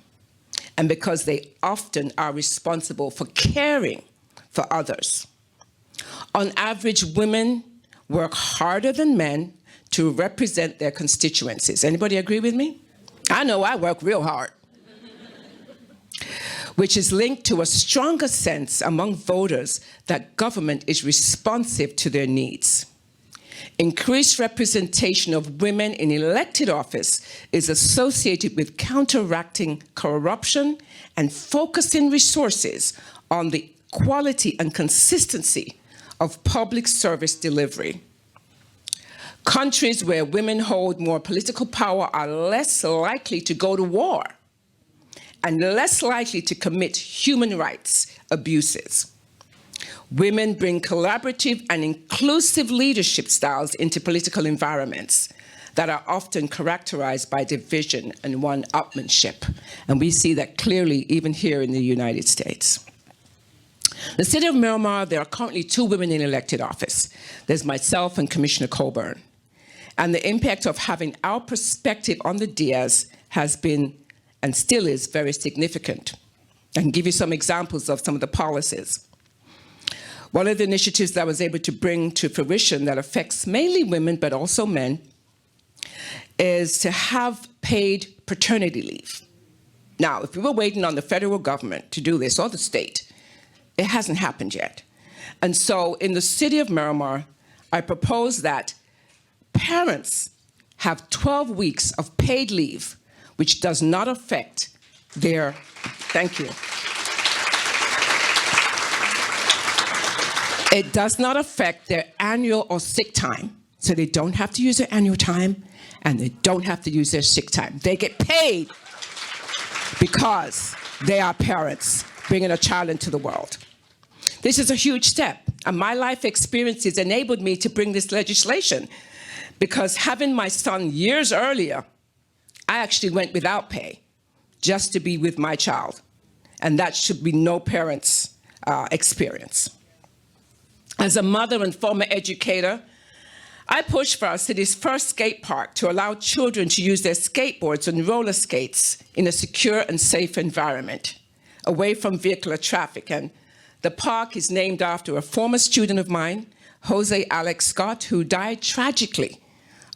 E: and because they often are responsible for caring for others. On average, women work harder than men to represent their constituencies. Anybody agree with me? I know I work real hard. Which is linked to a stronger sense among voters that government is responsive to their needs. Increased representation of women in elected office is associated with counteracting corruption and focusing resources on the quality and consistency of public service delivery. Countries where women hold more political power are less likely to go to war and less likely to commit human rights abuses. Women bring collaborative and inclusive leadership styles into political environments that are often characterized by division and one-upmanship. And we see that clearly even here in the United States. The city of Miramar, there are currently 2 women in elected office. There's myself and Commissioner Coburn. And the impact of having our perspective on the Diaz has been and still is very significant. I can give you some examples of some of the policies. One of the initiatives that I was able to bring to fruition that affects mainly women but also men is to have paid paternity leave. Now, if we were waiting on the federal government to do this, or the state, it hasn't happened yet. And so in the city of Miramar, I propose that parents have 12 weeks of paid leave, which does not affect their, thank you. It does not affect their annual or sick time. So they don't have to use their annual time and they don't have to use their sick time. They get paid because they are parents bringing a child into the world. This is a huge step, and my life experiences enabled me to bring this legislation, because having my son years earlier, I actually went without pay just to be with my child, and that should be no parent's experience. As a mother and former educator, I pushed for our city's first skate park to allow children to use their skateboards and roller skates in a secure and safe environment, away from vehicular traffic. And the park is named after a former student of mine, Jose Alex Scott, who died tragically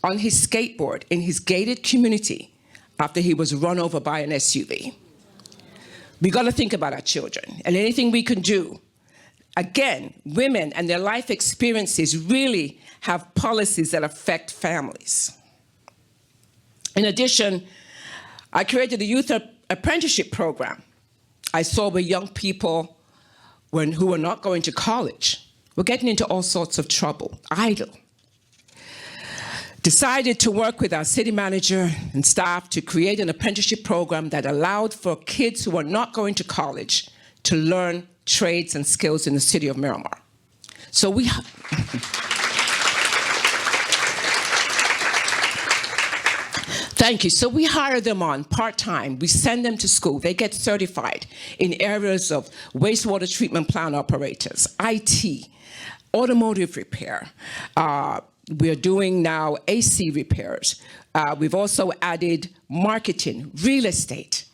E: on his skateboard in his gated community after he was run over by an SUV. We got to think about our children and anything we can do. Again, women and their life experiences really have policies that affect families. In addition, I created a youth apprenticeship program. I saw where young people who were not going to college were getting into all sorts of trouble, idle. Decided to work with our city manager and staff to create an apprenticeship program that allowed for kids who were not going to college to learn trades and skills in the city of Miramar. So Thank you. So we hire them on part-time. We send them to school. They get certified in areas of wastewater treatment plant operators, IT, automotive repair. We're doing now AC repairs. We've also added marketing, real estate.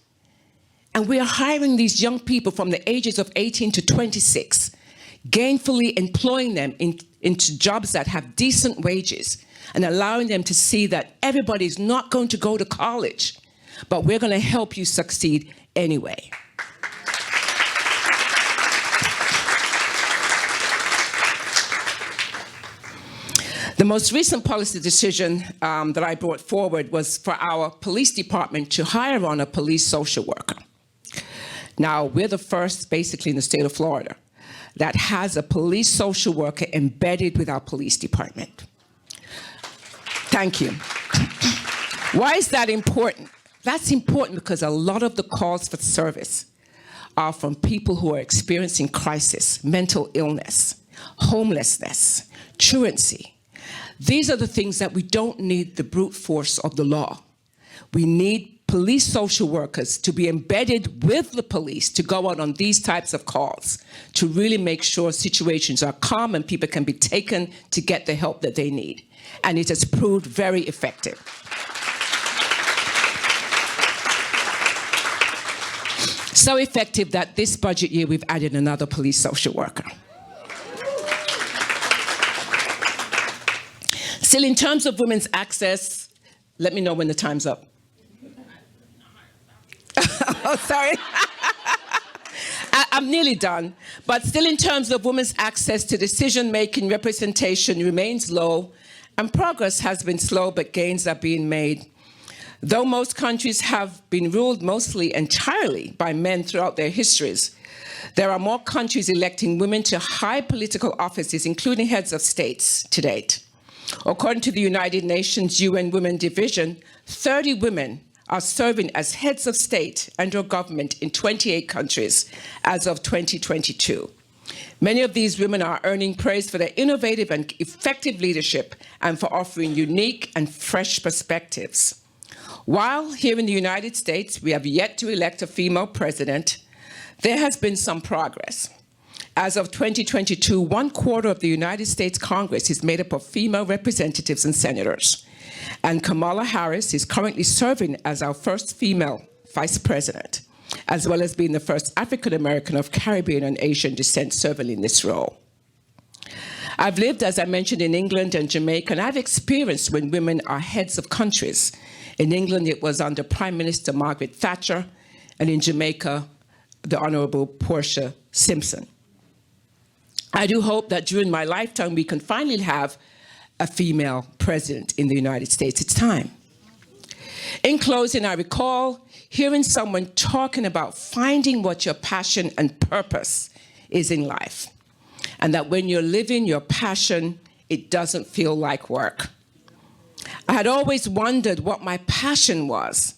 E: And we are hiring these young people from the ages of 18 to 26, gainfully employing them into jobs that have decent wages and allowing them to see that everybody's not going to go to college, but we're going to help you succeed anyway. The most recent policy decision that I brought forward was for our police department to hire on a police social worker. Now, we're the first, basically, in the state of Florida that has a police social worker embedded with our police department. Thank you. Why is that important? That's important because a lot of the calls for service are from people who are experiencing crisis, mental illness, homelessness, truancy. These are the things that we don't need the brute force of the law. We need police social workers to be embedded with the police to go out on these types of calls, to really make sure situations are calm and people can be taken to get the help that they need. And it has proved very effective. So effective that this budget year we've added another police social worker. Still, in terms of women's access, let me know when the time's up. Oh, sorry. I'm nearly done. But still, in terms of women's access to decision-making, representation remains low, and progress has been slow, but gains are being made. Though most countries have been ruled mostly entirely by men throughout their histories, there are more countries electing women to high political offices, including heads of states, to date. According to the United Nations UN Women Division, 30 women are serving as heads of state and/or government in 28 countries as of 2022. Many of these women are earning praise for their innovative and effective leadership and for offering unique and fresh perspectives. While here in the United States, we have yet to elect a female president, there has been some progress. As of 2022, 1/4 of the United States Congress is made up of female representatives and senators. And Kamala Harris is currently serving as our first female vice president, as well as being the first African American of Caribbean and Asian descent serving in this role. I've lived, as I mentioned, in England and Jamaica, and I've experienced when women are heads of countries. In England, it was under Prime Minister Margaret Thatcher, and in Jamaica, the Honorable Portia Simpson. I do hope that during my lifetime, we can finally have a female president in the United States. It's time. In closing, I recall hearing someone talking about finding what your passion and purpose is in life, and that when you're living your passion, it doesn't feel like work. I had always wondered what my passion was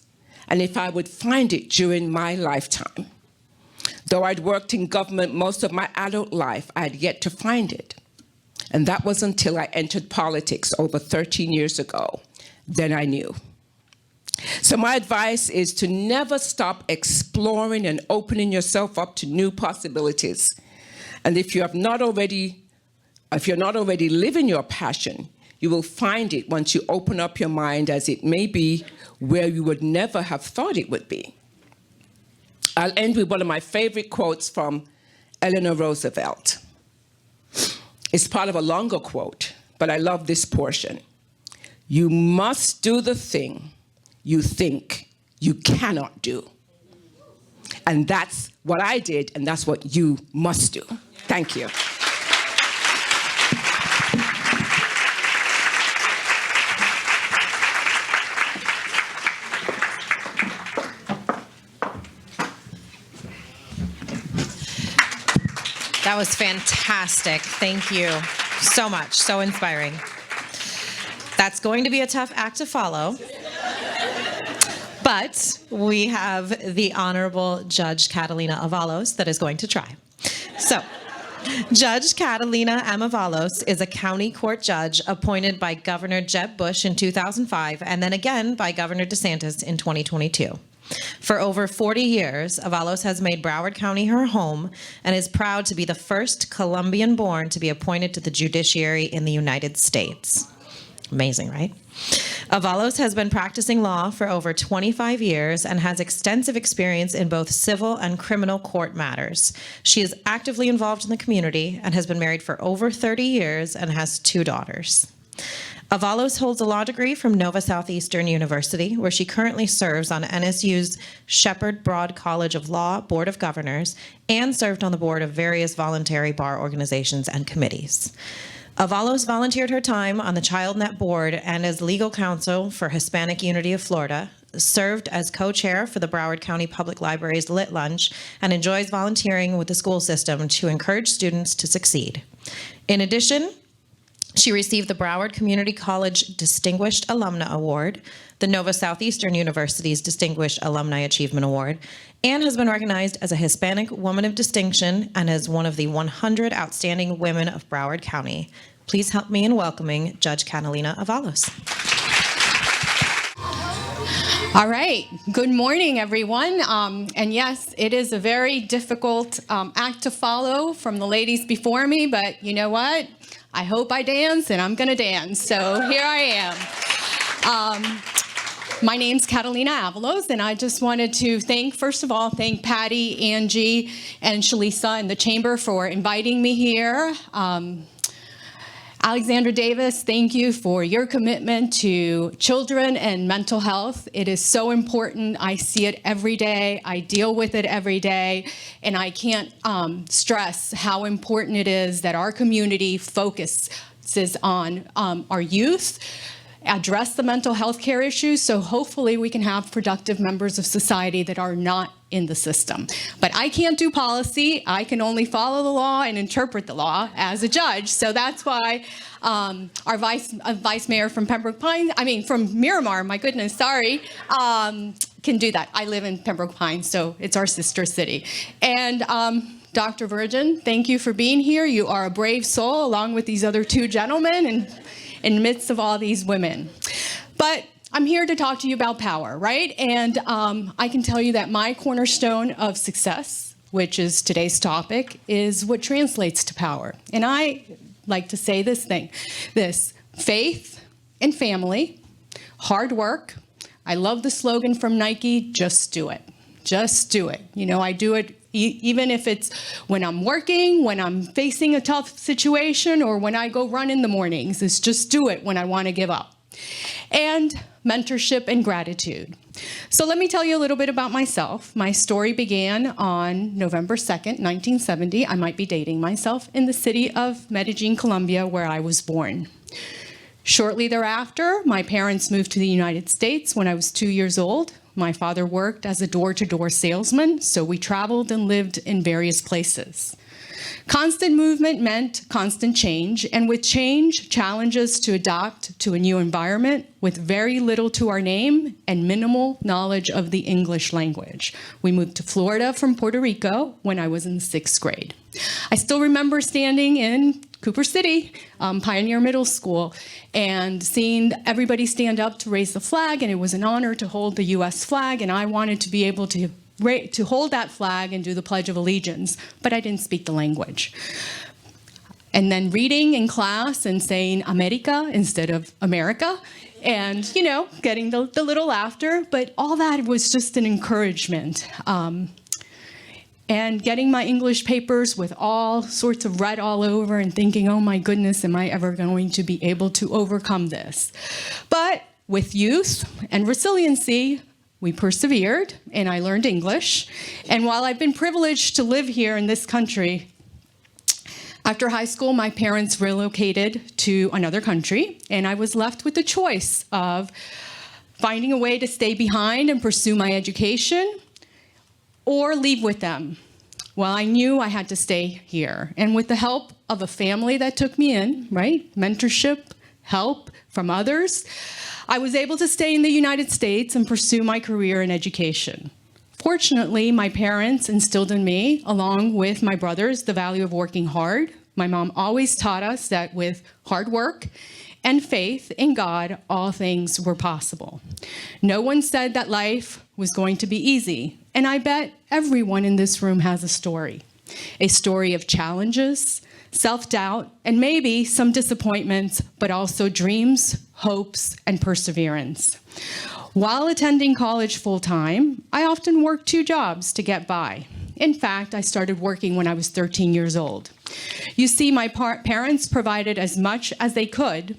E: and if I would find it during my lifetime. Though I'd worked in government most of my adult life, I had yet to find it. And that was until I entered politics over 13 years ago. Then I knew. So my advice is to never stop exploring and opening yourself up to new possibilities. And if you're not already living your passion, you will find it once you open up your mind, as it may be where you would never have thought it would be. I'll end with one of my favorite quotes from Eleanor Roosevelt. It's part of a longer quote, but I love this portion. You must do the thing you think you cannot do. And that's what I did, and that's what you must do. Thank you.
B: That was fantastic. Thank you so much. So inspiring. That's going to be a tough act to follow. But we have the Honorable Judge Catalina Avalos that is going to try. So, Judge Catalina M. Avalos is a county court judge appointed by Governor Jeb Bush in 2005 and then again by Governor DeSantis in 2022. For over 40 years, Avalos has made Broward County her home and is proud to be the first Colombian-born to be appointed to the judiciary in the United States. Amazing, right? Avalos has been practicing law for over 25 years and has extensive experience in both civil and criminal court matters. She is actively involved in the community and has been married for over 30 years and has 2 daughters. Avalos holds a law degree from Nova Southeastern University, where she currently serves on NSU's Shepherd Broad College of Law Board of Governors and served on the board of various voluntary bar organizations and committees. Avalos volunteered her time on the ChildNet board and as legal counsel for Hispanic Unity of Florida, served as co-chair for the Broward County Public Library's Lit Lunch, and enjoys volunteering with the school system to encourage students to succeed. In addition, she received the Broward Community College Distinguished Alumna Award, the Nova Southeastern University's Distinguished Alumni Achievement Award, and has been recognized as a Hispanic Woman of Distinction and as one of the 100 Outstanding Women of Broward County. Please help me in welcoming Judge Catalina Avalos.
F: All right. Good morning, everyone. And yes, it is a very difficult act to follow from the ladies before me, but you know what? I hope I dance, and I'm going to dance. So here I am. My name's Catalina Avalos, and I just wanted to first of all, thank Patty, Angie, and Shalisa and the Chamber for inviting me here. Alexandra Davis, thank you for your commitment to children and mental health. It is so important. I see it every day. I deal with it every day. And I can't stress how important it is that our community focuses on our youth, address the mental health care issues, so hopefully we can have productive members of society that are not in the system. But I can't do policy. I can only follow the law and interpret the law as a judge. So that's why our vice mayor from Pembroke Pines, from Miramar, my goodness, sorry, can do that. I live in Pembroke Pines, so it's our sister city. And Dr. Virgin, thank you for being here. You are a brave soul, along with these other 2 gentlemen, and in the midst of all these women. But I'm here to talk to you about power, right? And I can tell you that my cornerstone of success, which is today's topic, is what translates to power. And I like to say this: faith and family, hard work. I love the slogan from Nike, just do it. Just do it. You know, I do it even if it's when I'm working, when I'm facing a tough situation, or when I go run in the mornings. It's just do it when I want to give up. And mentorship and gratitude. So let me tell you a little bit about myself. My story began on November 2nd, 1970. I might be dating myself, in the city of Medellin, Colombia, where I was born. Shortly thereafter, my parents moved to the United States when I was 2 years old. My father worked as a door-to-door salesman, so we traveled and lived in various places. Constant movement meant constant change, and with change, challenges to adapt to a new environment with very little to our name and minimal knowledge of the English language. We moved to Florida from Puerto Rico when I was in 6th grade. I still remember standing in Cooper City, Pioneer Middle School, and seeing everybody stand up to raise the flag, and it was an honor to hold the U.S. flag, and I wanted to be able to hold that flag and do the Pledge of Allegiance, but I didn't speak the language. And then reading in class and saying America instead of America, and, you know, getting the little laughter, but all that was just an encouragement. And getting my English papers with all sorts of red all over and thinking, oh my goodness, am I ever going to be able to overcome this? But with youth and resiliency, we persevered, and I learned English. And while I've been privileged to live here in this country, after high school, my parents relocated to another country, and I was left with the choice of finding a way to stay behind and pursue my education or leave with them. Well, I knew I had to stay here. And with the help of a family that took me in, right, mentorship, help from others, I was able to stay in the United States and pursue my career in education. Fortunately, my parents instilled in me, along with my brothers, the value of working hard. My mom always taught us that with hard work and faith in God, all things were possible. No one said that life was going to be easy, and I bet everyone in this room has a story of challenges, self-doubt, and maybe some disappointments, but also dreams, hopes, and perseverance. While attending college full-time, I often worked 2 jobs to get by. In fact, I started working when I was 13 years old. You see, my parents provided as much as they could,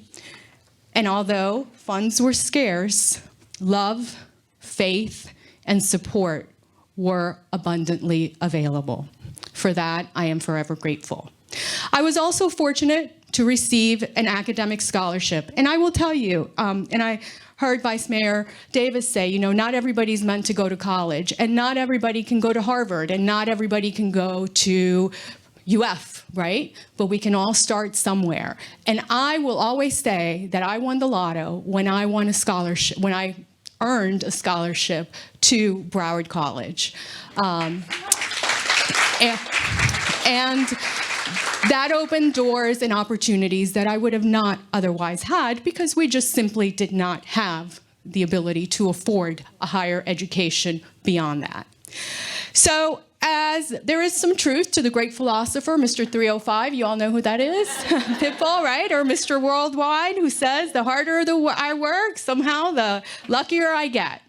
F: and although funds were scarce, love, faith, and support were abundantly available. For that, I am forever grateful. I was also fortunate to receive an academic scholarship, and I will tell you, and I heard Vice Mayor Davis say, you know, not everybody's meant to go to college, and not everybody can go to Harvard, and not everybody can go to UF, right? But we can all start somewhere. And I will always say that I won the lotto when I won a scholarship, when I earned a scholarship to Broward College. And that opened doors and opportunities that I would have not otherwise had because we just simply did not have the ability to afford a higher education beyond that. So as there is some truth to the great philosopher, Mr. 305, you all know who that is? Pitbull, right? Or Mr. Worldwide, who says the harder I work, somehow the luckier I get.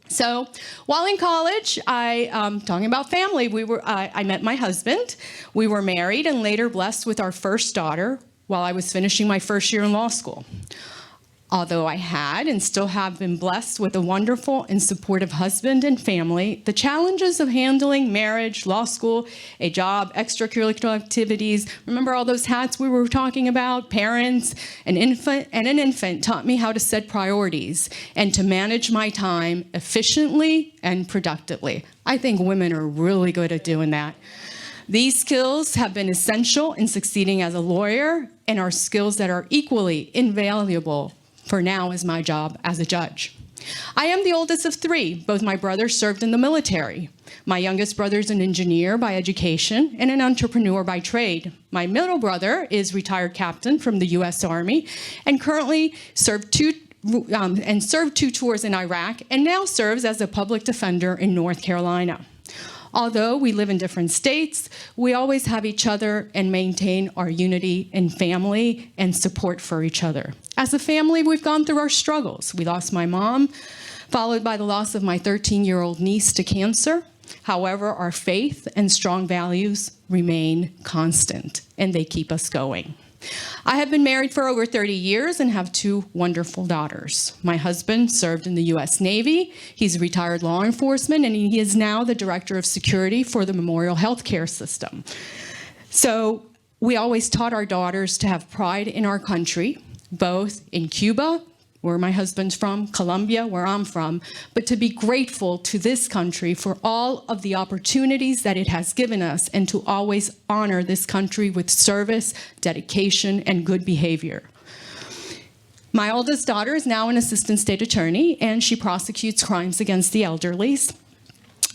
F: So while in college, talking about family, I met my husband. We were married and later blessed with our first daughter while I was finishing my first year in law school. Although I had and still have been blessed with a wonderful and supportive husband and family, the challenges of handling marriage, law school, a job, extracurricular activities, remember all those hats we were talking about, parents, an infant taught me how to set priorities and to manage my time efficiently and productively. I think women are really good at doing that. These skills have been essential in succeeding as a lawyer and are skills that are equally invaluable for now as my job as a judge. I am the oldest of 3. Both my brothers served in the military. My youngest brother is an engineer by education and an entrepreneur by trade. My middle brother is retired captain from the U.S. Army and currently served 2 tours in Iraq and now serves as a public defender in North Carolina. Although we live in different states, we always have each other and maintain our unity in family and support for each other. As a family, we've gone through our struggles. We lost my mom, followed by the loss of my 13-year-old niece to cancer. However, our faith and strong values remain constant, and they keep us going. I have been married for over 30 years and have 2 wonderful daughters. My husband served in the U.S. Navy. He's a retired law enforcement, and he is now the director of security for the Memorial Healthcare System. So we always taught our daughters to have pride in our country, both in Cuba, where my husband's from, Colombia, where I'm from, but to be grateful to this country for all of the opportunities that it has given us and to always honor this country with service, dedication, and good behavior. My oldest daughter is now an assistant state attorney, and she prosecutes crimes against the elderly.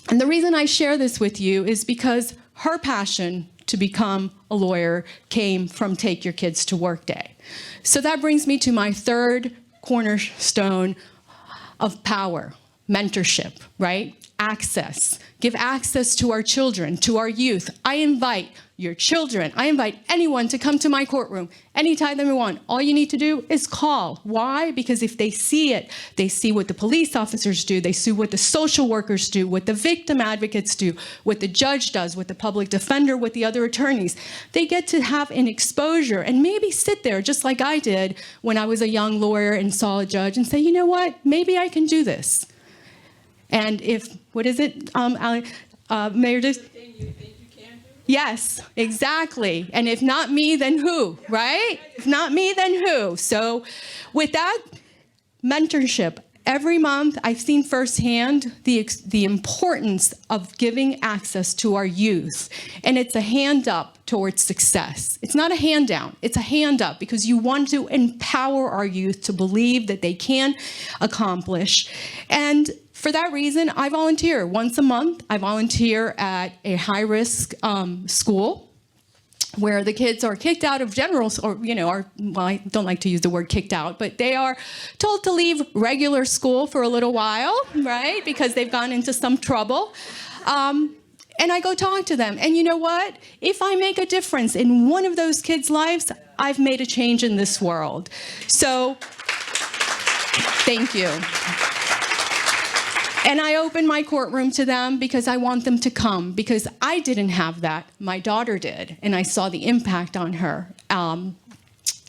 F: And the reason I share this with you is because her passion to become a lawyer came from Take Your Kids to Work Day. So that brings me to my third cornerstone of power, mentorship, right? Access. Give access to our children, to our youth. I invite your children, I invite anyone to come to my courtroom anytime they want. All you need to do is call. Why? Because if they see it, they see what the police officers do, they see what the social workers do, what the victim advocates do, what the judge does, what the public defender, what the other attorneys. They get to have an exposure and maybe sit there just like I did when I was a young lawyer and saw a judge and say, you know what, maybe I can do this. And if, what is it, Mayor Dix? Yes, exactly. And if not me, then who, right? If not me, then who? So with that mentorship, every month I've seen firsthand the importance of giving access to our youth. And it's a hand up towards success. It's not a hand down, it's a hand up because you want to empower our youth to believe that they can accomplish. And for that reason, I volunteer once a month. I volunteer at a high-risk school where the kids are kicked out of general, or, well, I don't like to use the word kicked out, but they are told to leave regular school for a little while, right? Because they've gone into some trouble. And I go talk to them. And you know what? If I make a difference in one of those kids' lives, I've made a change in this world. So, thank you. And I open my courtroom to them because I want them to come, because I didn't have that. My daughter did, and I saw the impact on her.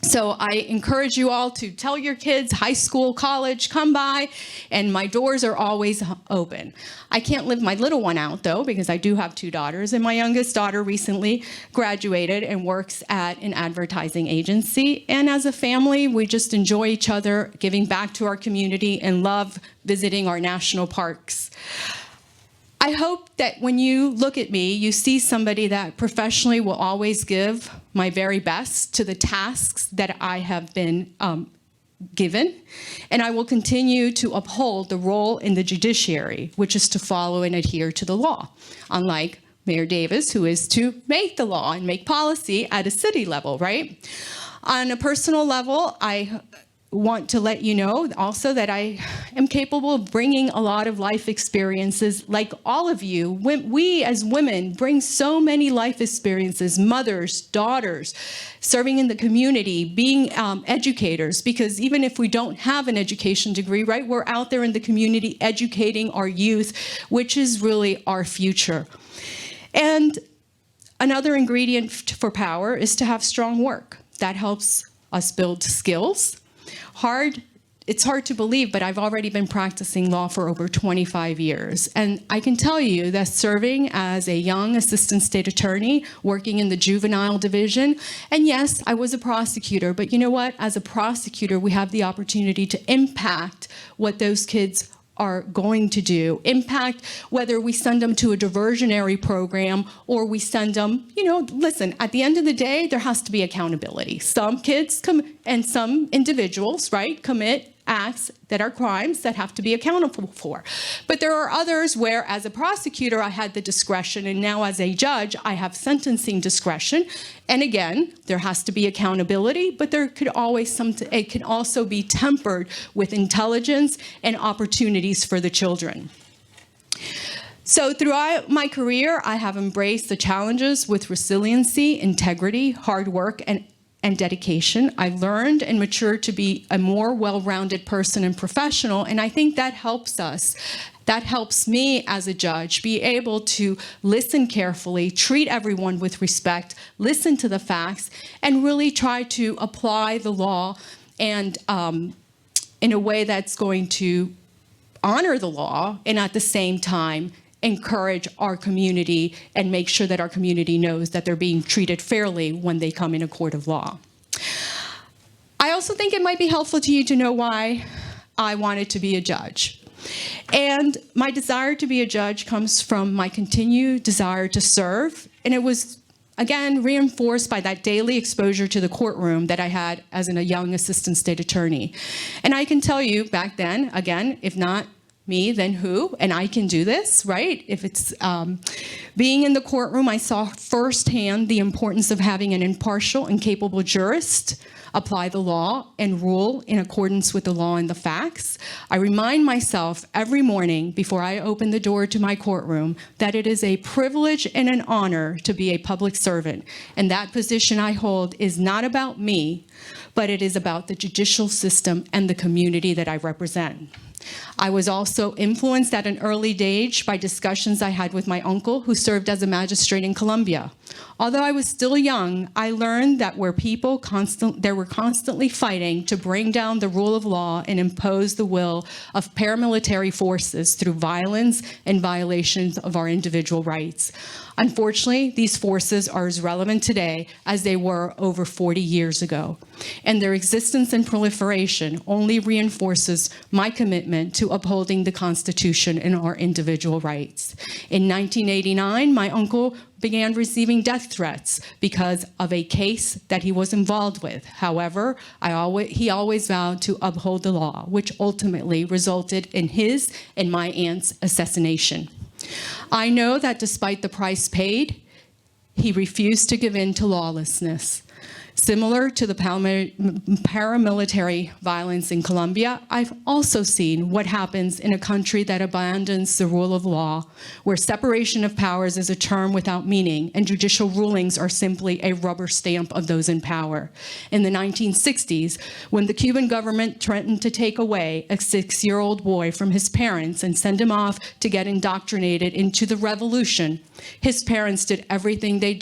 F: So I encourage you all to tell your kids, high school, college, come by, and my doors are always open. I can't live my little one out, though, because I do have two daughters, and my youngest daughter recently graduated and works at an advertising agency. And as a family, we just enjoy each other, giving back to our community, and love visiting our national parks. I hope that when you look at me, you see somebody that professionally will always give my very best to the tasks that I have been given, and I will continue to uphold the role in the judiciary, which is to follow and adhere to the law, unlike Mayor Davis, who is to make the law and make policy at a city level, right? On a personal level, I want to let you know also that I am capable of bringing a lot of life experiences like all of you. We as women bring so many life experiences, mothers, daughters, serving in the community, being educators, because even if we don't have an education degree, right, we're out there in the community educating our youth, which is really our future. And another ingredient for power is to have strong work. That helps us build skills. It's hard to believe, but I've already been practicing law for over 25 years. And I can tell you that serving as a young assistant state attorney, working in the juvenile division, and yes, I was a prosecutor, but you know what? As a prosecutor, we have the opportunity to impact what those kids are going to do, impact whether we send them to a diversionary program or we send them, listen, at the end of the day, there has to be accountability. Some kids and some individuals, right, commit acts that are crimes that have to be accountable for. But there are others where, as a prosecutor, I had the discretion, and now as a judge, I have sentencing discretion. And again, there has to be accountability, but there could always it can also be tempered with intelligence and opportunities for the children. So throughout my career, I have embraced the challenges with resiliency, integrity, hard work, and dedication. I learned and matured to be a more well-rounded person and professional, and I think that helps us. That helps me as a judge be able to listen carefully, treat everyone with respect, listen to the facts, and really try to apply the law and in a way that's going to honor the law and at the same time encourage our community and make sure that our community knows that they're being treated fairly when they come in a court of law. I also think it might be helpful to you to know why I wanted to be a judge. And my desire to be a judge comes from my continued desire to serve, and it was, again, reinforced by that daily exposure to the courtroom that I had as a young assistant state attorney. And I can tell you back then, again, if not me, then who? And I can do this, right? If it's being in the courtroom, I saw firsthand the importance of having an impartial and capable jurist apply the law and rule in accordance with the law and the facts. I remind myself every morning before I open the door to my courtroom that it is a privilege and an honor to be a public servant. And that position I hold is not about me, but it is about the judicial system and the community that I represent. I was also influenced at an early age by discussions I had with my uncle, who served as a magistrate in Colombia. Although I was still young, I learned that where people were constantly fighting to bring down the rule of law and impose the will of paramilitary forces through violence and violations of our individual rights. Unfortunately, these forces are as relevant today as they were over 40 years ago, and their existence and proliferation only reinforces my commitment to upholding the Constitution and our individual rights. In 1989, my uncle began receiving death threats because of a case that he was involved with. However, he always vowed to uphold the law, which ultimately resulted in his and my aunt's assassination. I know that despite the price paid, he refused to give in to lawlessness. Similar to the paramilitary violence in Colombia, I've also seen what happens in a country that abandons the rule of law, where separation of powers is a term without meaning, and judicial rulings are simply a rubber stamp of those in power. In the 1960s, when the Cuban government threatened to take away a 6-year-old boy from his parents and send him off to get indoctrinated into the revolution, his parents did everything they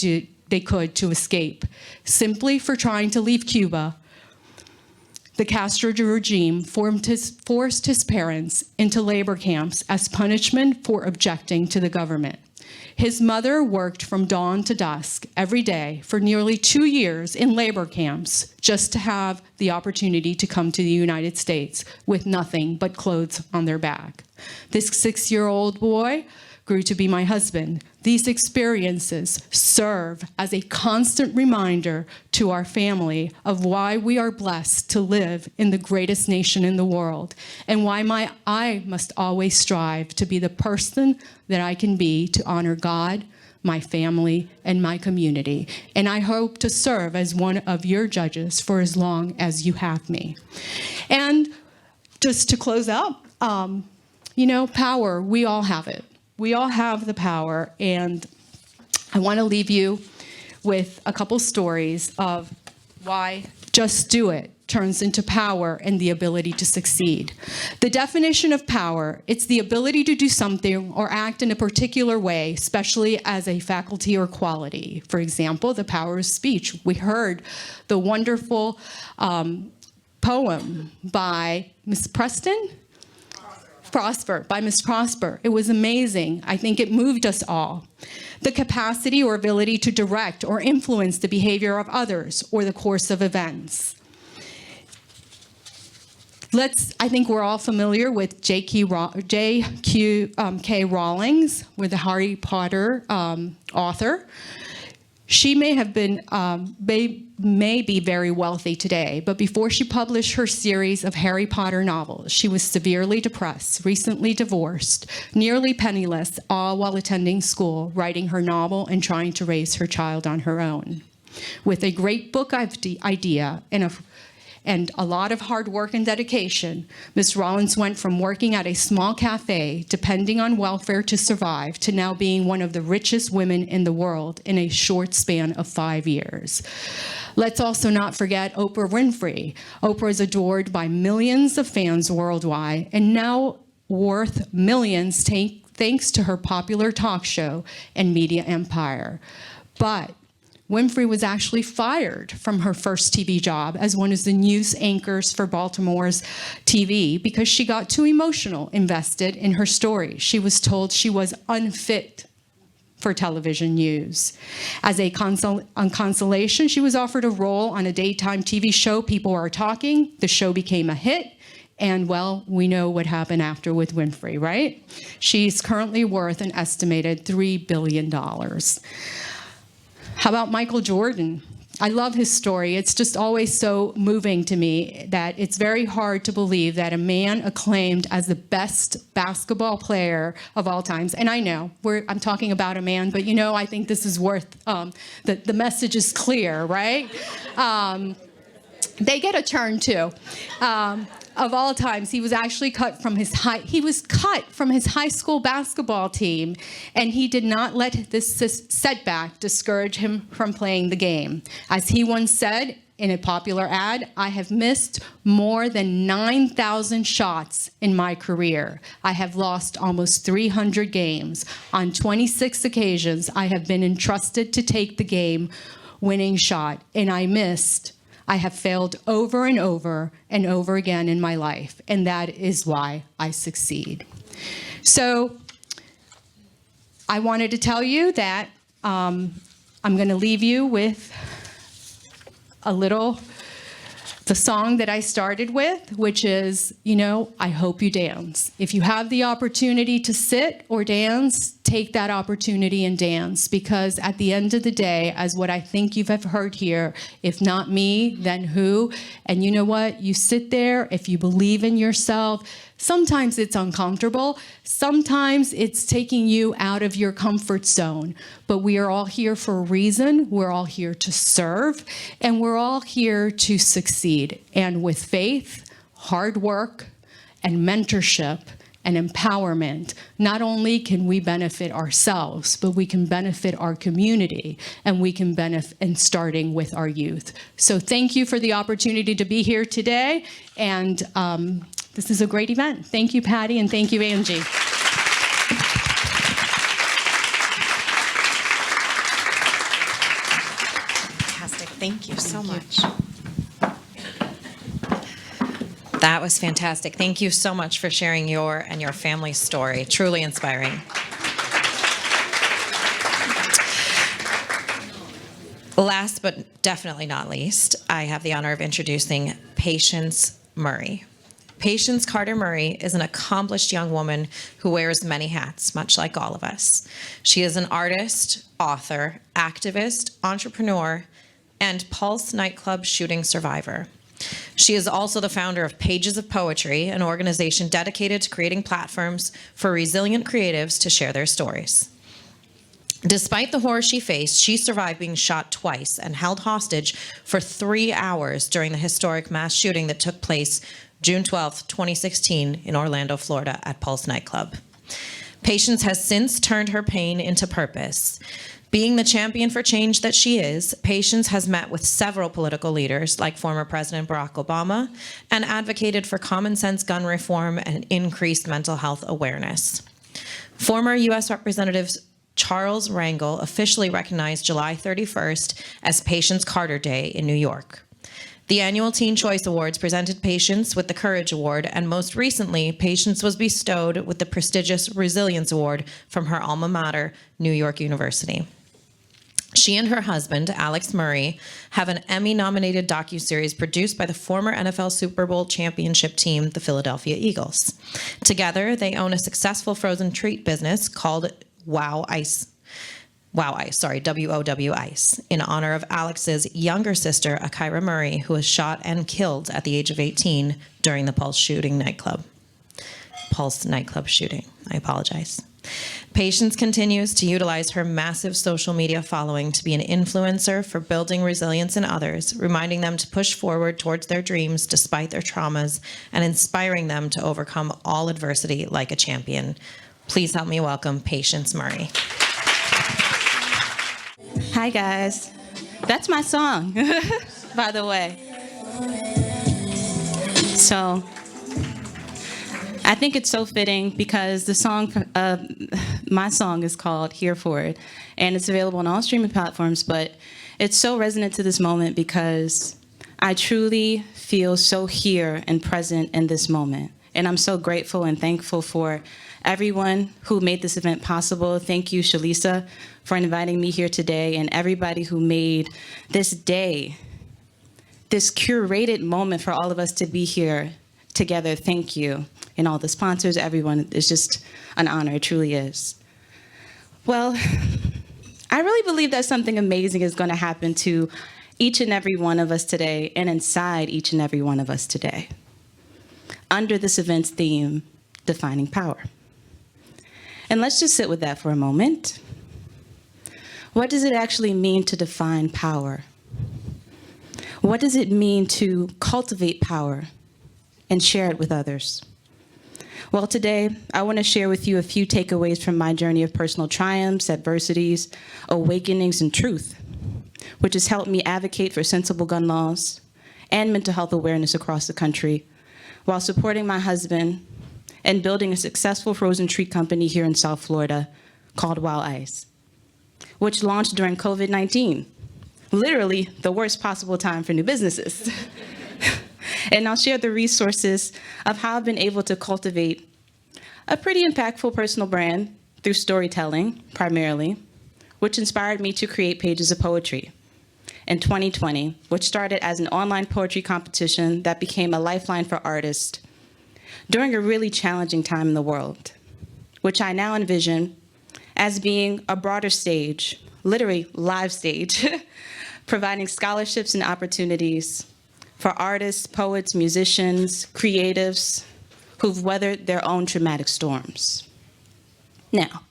F: could to escape. Simply for trying to leave Cuba, the Castro regime forced his parents into labor camps as punishment for objecting to the government. His mother worked from dawn to dusk every day for nearly 2 years in labor camps just to have the opportunity to come to the United States with nothing but clothes on their back. This 6-year-old boy grew to be my husband. These experiences serve as a constant reminder to our family of why we are blessed to live in the greatest nation in the world, and why I must always strive to be the person that I can be to honor God, my family, and my community. And I hope to serve as one of your judges for as long as you have me. And just to close out, power, we all have it. We all have the power, and I want to leave you with a couple stories of why just do it turns into power and the ability to succeed. The definition of power, it's the ability to do something or act in a particular way, especially as a faculty or quality. For example, the power of speech. We heard the wonderful poem by Miss Preston? By Miss Prosper. It was amazing. I think it moved us all. The capacity or ability to direct or influence the behavior of others or the course of events. I think we're all familiar with J.K. Rowling, with the Harry Potter author. She may have been, may be very wealthy today, but before she published her series of Harry Potter novels, she was severely depressed, recently divorced, nearly penniless, all while attending school, writing her novel and trying to raise her child on her own. With a great book idea and a lot of hard work and dedication, Ms. Rollins went from working at a small cafe, depending on welfare to survive, to now being one of the richest women in the world in a short span of 5 years. Let's also not forget Oprah Winfrey. Oprah is adored by millions of fans worldwide and now worth millions thanks to her popular talk show and media empire. But Winfrey was actually fired from her first TV job as one of the news anchors for Baltimore's TV because she got too invested in her story. She was told she was unfit for television news. As a consolation, she was offered a role on a daytime TV show, People Are Talking. The show became a hit, and well, we know what happened after with Winfrey, right? She's currently worth an estimated $3 billion. How about Michael Jordan? I love his story. It's just always so moving to me that it's very hard to believe that a man acclaimed as the best basketball player of all times, and I know I'm talking about a man, but I think this is worth, the message is clear, right? They get a turn too. Of all times, he was actually cut from his high school basketball team, and he did not let this setback discourage him from playing the game. As he once said in a popular ad, "I have missed more than 9,000 shots in my career. I have lost almost 300 games. On 26 occasions, I have been entrusted to take the game-winning shot, and I have failed over and over and over again in my life, and that is why I succeed." So I wanted to tell you that I'm going to leave you with the song that I started with, which is, I hope you dance. If you have the opportunity to sit or dance, take that opportunity and dance, because at the end of the day, as what I think you've heard here, if not me, then who? And you know what? You sit there, if you believe in yourself, sometimes it's uncomfortable. Sometimes it's taking you out of your comfort zone. But we are all here for a reason. We're all here to serve, and we're all here to succeed. And with faith, hard work, and mentorship, and empowerment, not only can we benefit ourselves, but we can benefit our community, and we can benefit in starting with our youth. So thank you for the opportunity to be here today, and this is a great event. Thank you, Patty, and thank you, Angie.
B: Fantastic. Thank you so much. That was fantastic. Thank you so much for sharing your and your family's story. Truly inspiring. Last but definitely not least, I have the honor of introducing Patience Murray. Patience Carter Murray is an accomplished young woman who wears many hats, much like all of us. She is an artist, author, activist, entrepreneur, and Pulse nightclub shooting survivor. She is also the founder of Pages of Poetry, an organization dedicated to creating platforms for resilient creatives to share their stories. Despite the horror she faced, she survived being shot twice and held hostage for 3 hours during the historic mass shooting that took place June 12, 2016 in Orlando, Florida at Pulse nightclub. Patience has since turned her pain into purpose. Being the champion for change that she is, Patience has met with several political leaders like former President Barack Obama and advocated for common sense gun reform and increased mental health awareness. Former U.S. Representative Charles Rangel officially recognized July 31st as Patience Carter Day in New York. The annual Teen Choice Awards presented Patience with the Courage Award, and most recently, Patience was bestowed with the prestigious Resilience Award from her alma mater, New York University. She and her husband, Alex Murray, have an Emmy-nominated docuseries produced by the former NFL Super Bowl championship team, the Philadelphia Eagles. Together, they own a successful frozen treat business called WOW Ice, WOW Ice, in honor of Alex's younger sister, Akira Murray, who was shot and killed at the age of 18 during the Pulse nightclub shooting. I apologize. Patience continues to utilize her massive social media following to be an influencer for building resilience in others, reminding them to push forward towards their dreams despite their traumas, and inspiring them to overcome all adversity like a champion. Please help me welcome Patience Murray.
G: Hi, guys. That's my song, by the way. So I think it's so fitting because the song, my song is called Here For It, and it's available on all streaming platforms, but it's so resonant to this moment because I truly feel so here and present in this moment. And I'm so grateful and thankful for everyone who made this event possible. Thank you, Shalisa, for inviting me here today, and everybody who made this day, this curated moment for all of us to be here together. Thank you. And all the sponsors, everyone, it's just an honor. It truly is. Well, I really believe that something amazing is going to happen to each and every one of us today and inside each and every one of us today. Under this event's theme, Defining Power. And let's just sit with that for a moment. What does it actually mean to define power? What does it mean to cultivate power and share it with others? Well, today, I want to share with you a few takeaways from my journey of personal triumphs, adversities, awakenings, and truth, which has helped me advocate for sensible gun laws and mental health awareness across the country, while supporting my husband and building a successful frozen treat company here in South Florida called Wild Ice, which launched during COVID-19, literally the worst possible time for new businesses. And I'll share the resources of how I've been able to cultivate a pretty impactful personal brand through storytelling, primarily, which inspired me to create Pages of Poetry in 2020, which started as an online poetry competition that became a lifeline for artists during a really challenging time in the world, which I now envision as being a broader stage, literally live stage, providing scholarships and opportunities for artists, poets, musicians, creatives who've weathered their own traumatic storms. Now,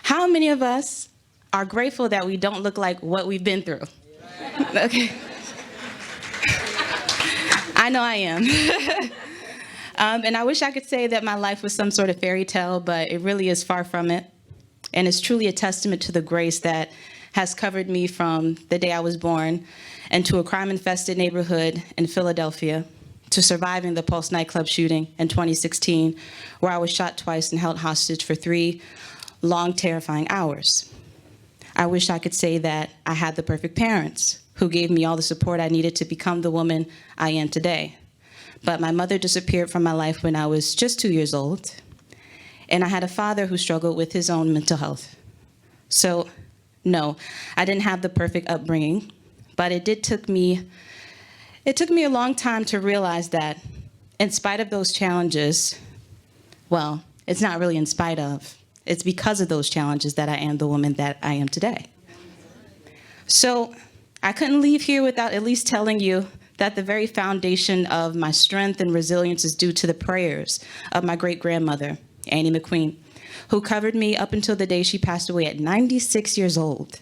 G: how many of us are grateful that we don't look like what we've been through? Okay. I know I am. And I wish I could say that my life was some sort of fairy tale, but it really is far from it. And it's truly a testament to the grace that has covered me from the day I was born into a crime-infested neighborhood in Philadelphia, to surviving the Pulse nightclub shooting in 2016, where I was shot twice and held hostage for 3 long, terrifying hours. I wish I could say that I had the perfect parents who gave me all the support I needed to become the woman I am today. But my mother disappeared from my life when I was just 2 years old, and I had a father who struggled with his own mental health. So, no, I didn't have the perfect upbringing, but it took me a long time to realize that in spite of those challenges, well, it's not really in spite of, it's because of those challenges that I am the woman that I am today. So I couldn't leave here without at least telling you that the very foundation of my strength and resilience is due to the prayers of my great-grandmother, Annie McQueen, who covered me up until the day she passed away at 96 years old.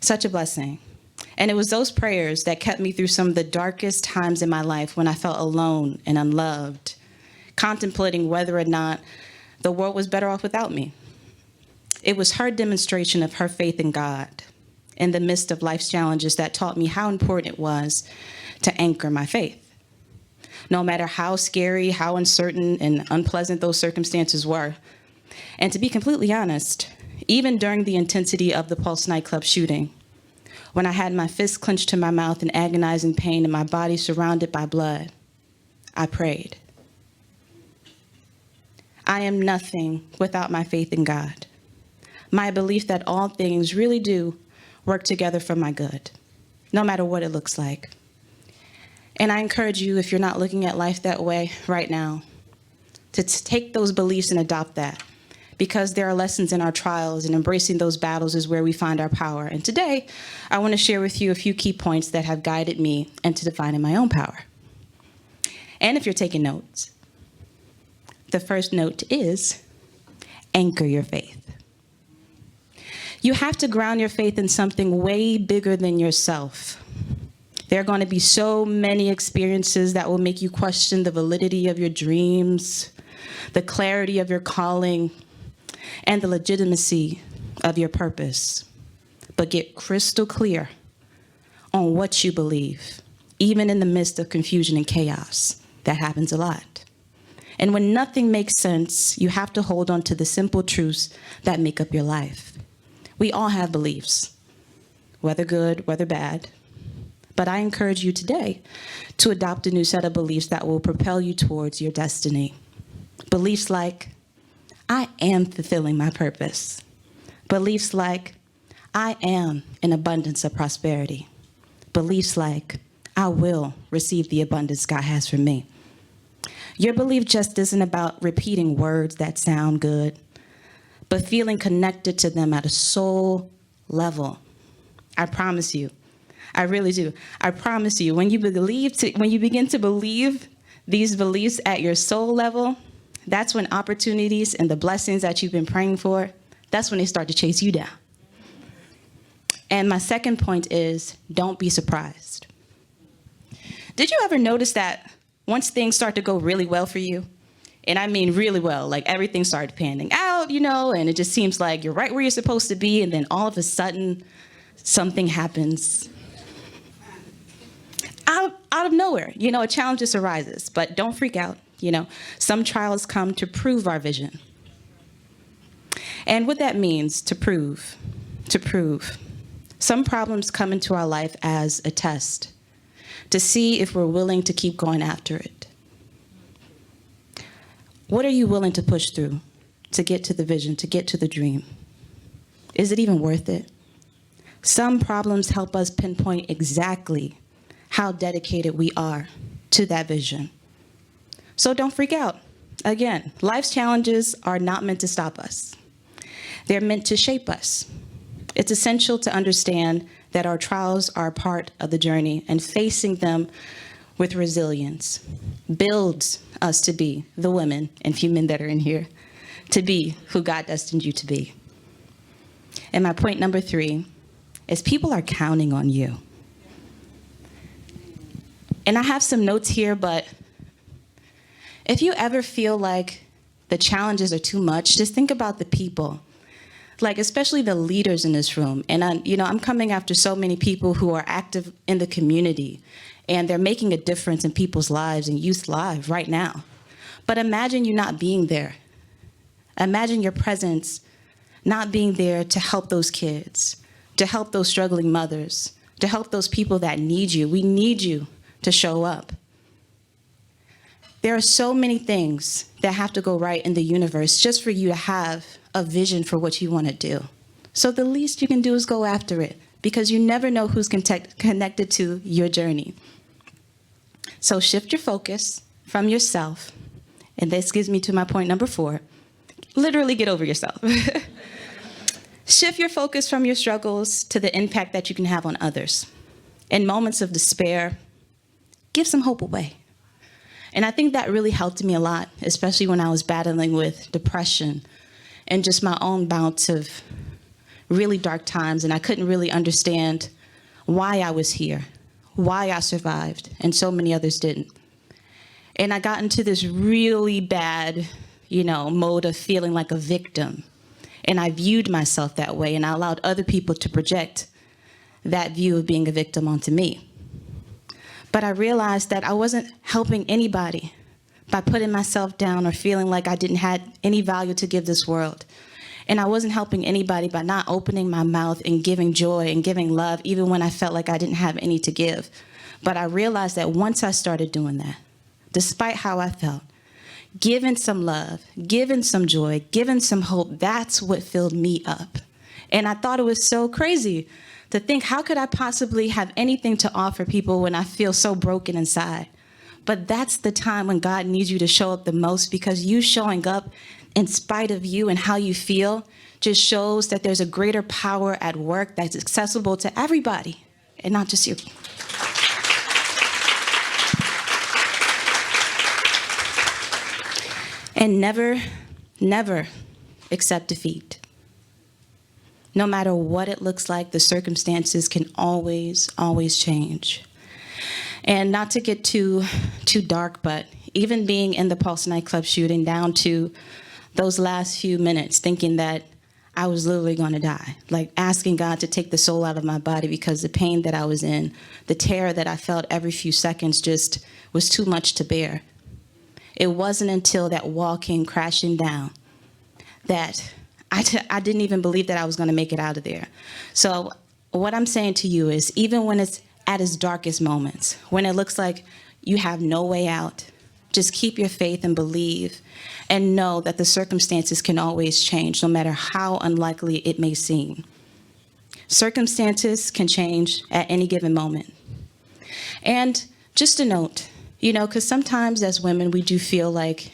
G: Such a blessing. And it was those prayers that kept me through some of the darkest times in my life when I felt alone and unloved, contemplating whether or not the world was better off without me. It was her demonstration of her faith in God in the midst of life's challenges that taught me how important it was to anchor my faith. No matter how scary, how uncertain and unpleasant those circumstances were. And to be completely honest, even during the intensity of the Pulse nightclub shooting, when I had my fist clenched to my mouth in agonizing pain and my body surrounded by blood, I prayed. I am nothing without my faith in God. My belief that all things really do work together for my good, no matter what it looks like. And I encourage you, if you're not looking at life that way right now, to take those beliefs and adopt that, because there are lessons in our trials, and embracing those battles is where we find our power. And today, I want to share with you a few key points that have guided me into defining my own power. And if you're taking notes, the first note is anchor your faith. You have to ground your faith in something way bigger than yourself. There are going to be so many experiences that will make you question the validity of your dreams, the clarity of your calling, and the legitimacy of your purpose. But get crystal clear on what you believe, even in the midst of confusion and chaos. That happens a lot. And when nothing makes sense, you have to hold on to the simple truths that make up your life. We all have beliefs, whether good, whether bad. But I encourage you today to adopt a new set of beliefs that will propel you towards your destiny. Beliefs like, I am fulfilling my purpose. Beliefs like, I am in abundance of prosperity. Beliefs like, I will receive the abundance God has for me. Your belief just isn't about repeating words that sound good, but feeling connected to them at a soul level. I promise you, I really do. I promise you, when you begin to believe these beliefs at your soul level, that's when opportunities and the blessings that you've been praying for, that's when they start to chase you down. And my second point is, don't be surprised. Did you ever notice that once things start to go really well for you, and I mean really well, like everything started panning out, and it just seems like you're right where you're supposed to be, and then all of a sudden, something happens out of nowhere. A challenge just arises, but don't freak out. Some trials come to prove our vision. And what that means, to prove. Some problems come into our life as a test to see if we're willing to keep going after it. What are you willing to push through to get to the vision, to get to the dream? Is it even worth it? Some problems help us pinpoint exactly how dedicated we are to that vision. So don't freak out. Again, life's challenges are not meant to stop us. They're meant to shape us. It's essential to understand that our trials are a part of the journey, and facing them with resilience builds us to be the women and few men that are in here, to be who God destined you to be. And my point number 3 is people are counting on you. And I have some notes here, but if you ever feel like the challenges are too much, just think about the people, like especially the leaders in this room. And I'm coming after so many people who are active in the community, and they're making a difference in people's lives and youth lives right now. But imagine you not being there. Imagine your presence not being there to help those kids, to help those struggling mothers, to help those people that need you. We need you to show up. There are so many things that have to go right in the universe just for you to have a vision for what you want to do. So the least you can do is go after it, because you never know who's connected to your journey. So shift your focus from yourself, and this gives me to my point number 4. Literally get over yourself. Shift your focus from your struggles to the impact that you can have on others. In moments of despair, give some hope away. And I think that really helped me a lot, especially when I was battling with depression and just my own bouts of really dark times, and I couldn't really understand why I was here, why I survived, and so many others didn't. And I got into this really bad, mode of feeling like a victim. And I viewed myself that way, and I allowed other people to project that view of being a victim onto me. But I realized that I wasn't helping anybody by putting myself down or feeling like I didn't have any value to give this world. And I wasn't helping anybody by not opening my mouth and giving joy and giving love, even when I felt like I didn't have any to give. But I realized that once I started doing that, despite how I felt, giving some love, giving some joy, giving some hope, that's what filled me up. And I thought it was so crazy to think, how could I possibly have anything to offer people when I feel so broken inside? But that's the time when God needs you to show up the most, because you showing up in spite of you and how you feel just shows that there's a greater power at work that's accessible to everybody and not just you. And never, never accept defeat. No matter what it looks like, the circumstances can always, always change. And not to get too dark, but even being in the Pulse nightclub shooting, down to those last few minutes, thinking that I was literally going to die, like asking God to take the soul out of my body, because the pain that I was in, the terror that I felt every few seconds just was too much to bear. It wasn't until that wall came crashing down that I didn't even believe that I was going to make it out of there. So what I'm saying to you is, even when it's at its darkest moments, when it looks like you have no way out, Just keep your faith and believe, and know that the circumstances can always change, no matter how unlikely it may seem. Circumstances can change at any given moment. And just a note, because sometimes as women, we do feel like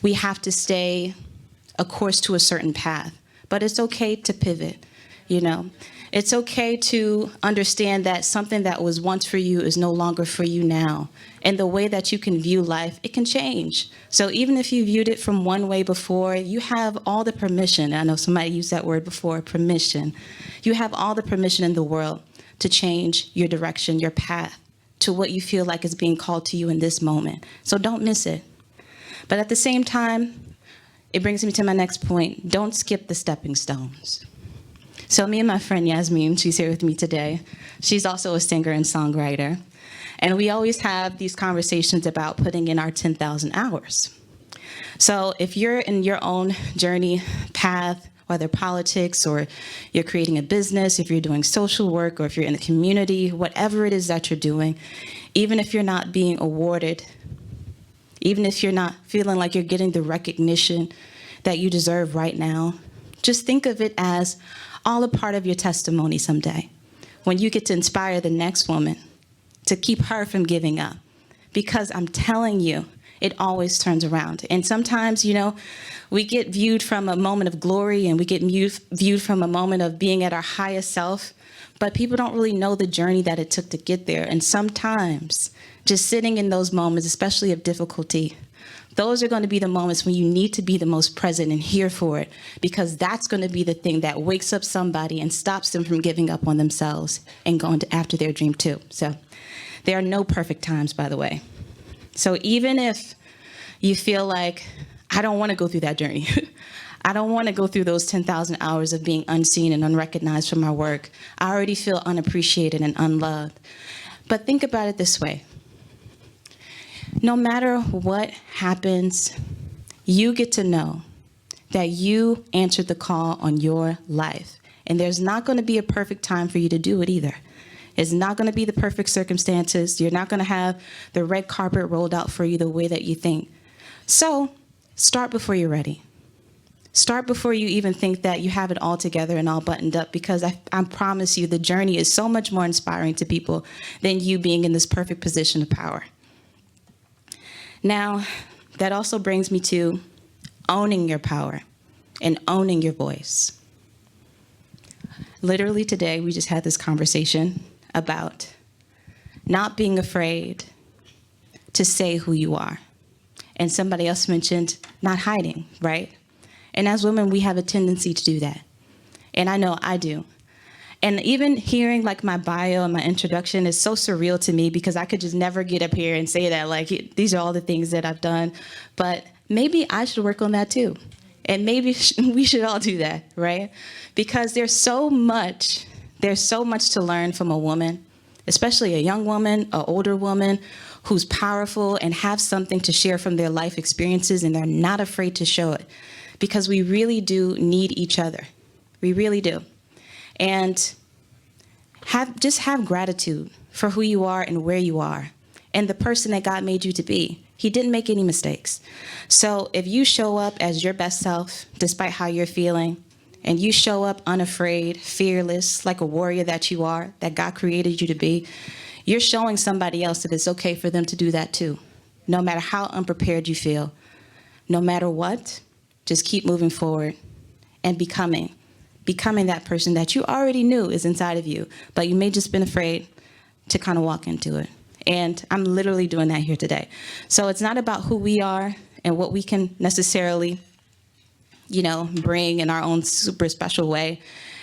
G: we have to stay a course to a certain path, but it's okay to pivot, It's okay to understand that something that was once for you is no longer for you now. And the way that you can view life, it can change. So even if you viewed it from one way before, you have all the permission. I know somebody used that word before, permission. You have all the permission in the world to change your direction, your path, to what you feel like is being called to you in this moment. So don't miss it. But at the same time, it brings me to my next point. Don't skip the stepping stones. So me and my friend Yasmin, she's here with me today. She's also a singer and songwriter. And we always have these conversations about putting in our 10,000 hours. So if you're in your own journey path, whether politics or you're creating a business, if you're doing social work, or if you're in the community, whatever it is that you're doing, even if you're not being awarded, even if you're not feeling like you're getting the recognition that you deserve right now, just think of it as all a part of your testimony someday, when you get to inspire the next woman to keep her from giving up. Because I'm telling you, it always turns around. And sometimes, we get viewed from a moment of glory, and we get viewed from a moment of being at our highest self, but people don't really know the journey that it took to get there. And sometimes just sitting in those moments, especially of difficulty, those are going to be the moments when you need to be the most present and here for it, because that's going to be the thing that wakes up somebody and stops them from giving up on themselves and going after their dream too. So there are no perfect times, by the way. So even if you feel like, I don't want to go through that journey, I don't want to go through those 10,000 hours of being unseen and unrecognized for my work, I already feel unappreciated and unloved. But think about it this way. No matter what happens, you get to know that you answered the call on your life. And there's not going to be a perfect time for you to do it either. It's not going to be the perfect circumstances. You're not going to have the red carpet rolled out for you the way that you think. So start before you're ready. Start before you even think that you have it all together and all buttoned up, because I promise you the journey is so much more inspiring to people than you being in this perfect position of power. Now, that also brings me to owning your power and owning your voice. Literally today, we just had this conversation about not being afraid to say who you are. And somebody else mentioned not hiding, right? And as women, we have a tendency to do that. And I know I do. And even hearing like my bio and my introduction is so surreal to me, because I could just never get up here and say that, like, these are all the things that I've done. But maybe I should work on that too. And maybe we should all do that, right? Because there's so much to learn from a woman, especially a young woman, an older woman who's powerful and have something to share from their life experiences, and they're not afraid to show it, because we really do need each other. We really do. And just have gratitude for who you are and where you are and the person that God made you to be. He didn't make any mistakes. So if you show up as your best self, despite how you're feeling, and you show up unafraid, fearless, like a warrior that you are, that God created you to be, you're showing somebody else that it's okay for them to do that too. No matter how unprepared you feel, no matter what, just keep moving forward and becoming that person that you already knew is inside of you, but you may just been afraid to kind of walk into it. And I'm literally doing that here today. So it's not about who we are and what we can necessarily, bring in our own super special way.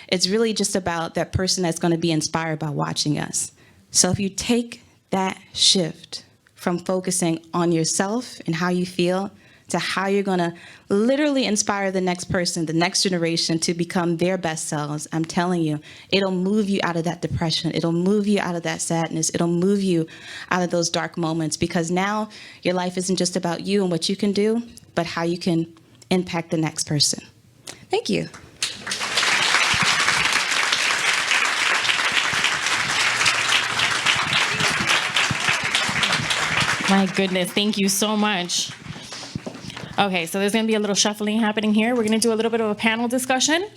G: It's really just about that person that's going to be inspired by watching us. So if you take that shift from focusing on yourself and how you feel to how you're going to literally inspire the next person, the next generation to become their best selves, I'm telling you, it'll move you out of that depression. It'll move you out of that sadness. It'll move you out of those dark moments, because now your life isn't just about you and what you can do, but how you can impact the next person. Thank you.
A: My goodness, thank you so much. Okay, so there's going to be a little shuffling happening here. We're going to do a little bit of a panel discussion.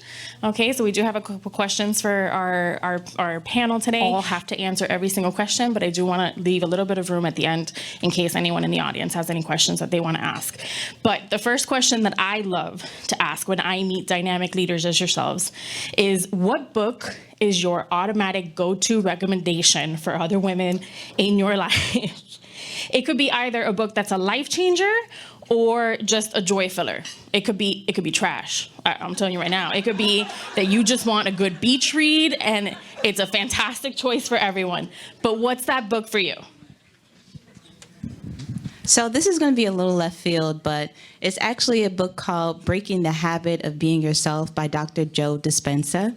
A: Okay, so we do have a couple questions for our panel today. All have to answer every single question, but I do want to leave a little bit of room at the end in case anyone in the audience has any questions that they want to ask. But the first question that I love to ask when I meet dynamic leaders as yourselves is, what book is your automatic go-to recommendation for other women in your life? It could be either a book that's a life changer or just a joy filler. It could be trash. I'm telling you right now. It could be that you just want a good beach read and it's a fantastic choice for everyone. But what's that book for you?
G: So this is going to be a little left field, but it's actually a book called Breaking the Habit of Being Yourself by Dr. Joe Dispenza.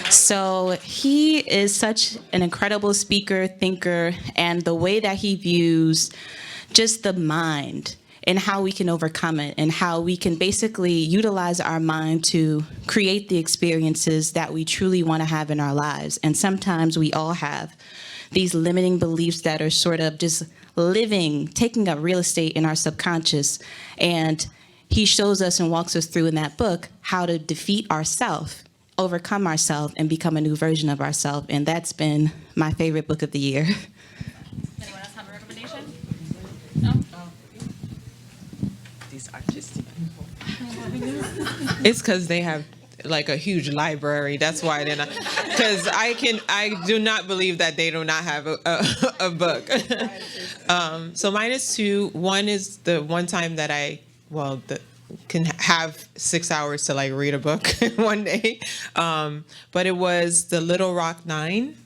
G: So he is such an incredible speaker, thinker, and the way that he views just the mind and how we can overcome it and how we can basically utilize our mind to create the experiences that we truly want to have in our lives. And sometimes we all have these limiting beliefs that are sort of just taking up real estate in our subconscious. And he shows us and walks us through in that book how to defeat ourselves, overcome ourselves, and become a new version of ourselves. And that's been my favorite book of the year.
A: Anyone else have a recommendation? No?
D: These artistic people. It's because they have like a huge library. That's why they're not. Because I do not believe that they do not have a book. So mine is two. One is the one time that can have 6 hours to like read a book one day. But it was the Little Rock Nine.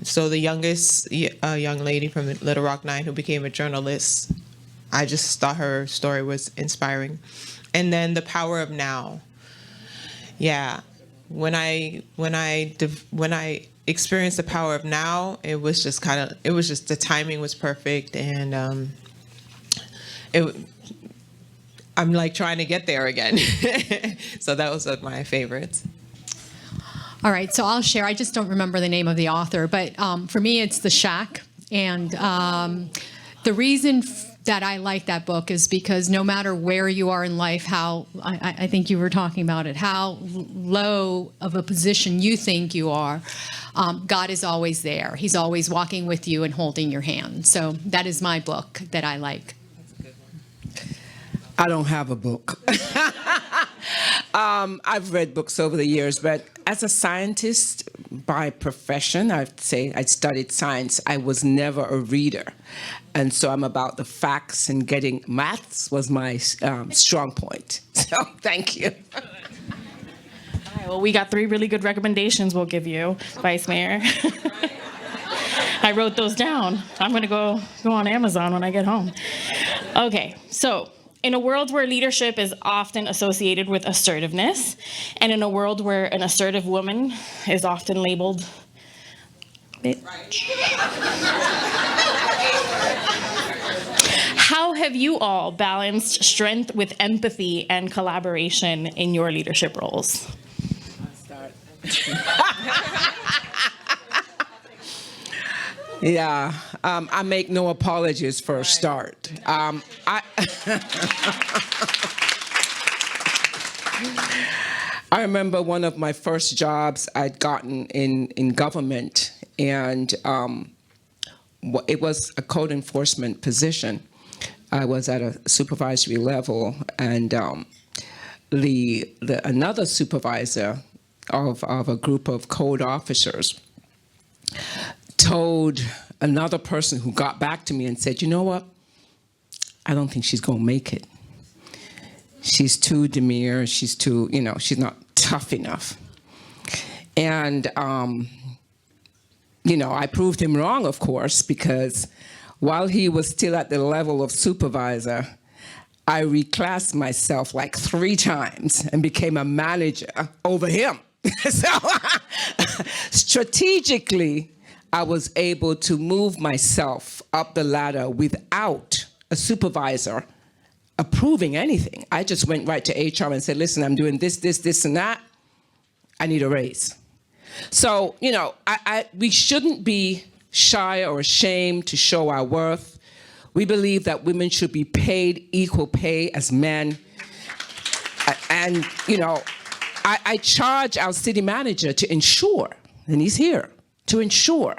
D: So the youngest young lady from the Little Rock Nine who became a journalist. I just thought her story was inspiring. And then The Power of Now. Yeah, when I experienced the power of now, it was just the timing was perfect, and I'm like trying to get there again. So that was one of my favorites.
F: All right, so I'll share. I just don't remember the name of the author, but for me, it's The Shack. And the reason that I like that book is because no matter where you are in life, how I think you were talking about it, how low of a position you think you are, God is always there. He's always walking with you and holding your hand. So that is my book that I like.
E: I don't have a book. I've read books over the years, but as a scientist by profession, I'd say I studied science. I was never a reader. And so I'm about the facts, and getting maths was my strong point. So thank you.
A: All right, well, we got 3 really good recommendations we'll give you, Vice Mayor. I wrote those down. I'm going to go on Amazon when I get home. Okay, so in a world where leadership is often associated with assertiveness, and in a world where an assertive woman is often labeled bitch, how have you all balanced strength with empathy and collaboration in your leadership roles?
E: Yeah, I make no apologies for a start. I remember one of my first jobs I'd gotten in government, and it was a code enforcement position. I was at a supervisory level, and another supervisor of a group of code officers told another person who got back to me and said, you know what? I don't think she's going to make it. She's too demure. She's too, she's not tough enough. And, I proved him wrong, of course, because while he was still at the level of supervisor, I reclassed myself like 3 times and became a manager over him. So strategically, I was able to move myself up the ladder without a supervisor approving anything. I just went right to HR and said, listen, I'm doing this, and that. I need a raise. So, we shouldn't be shy or ashamed to show our worth. We believe that women should be paid equal pay as men. And, you know, I charge our city manager to ensure, and he's here, to ensure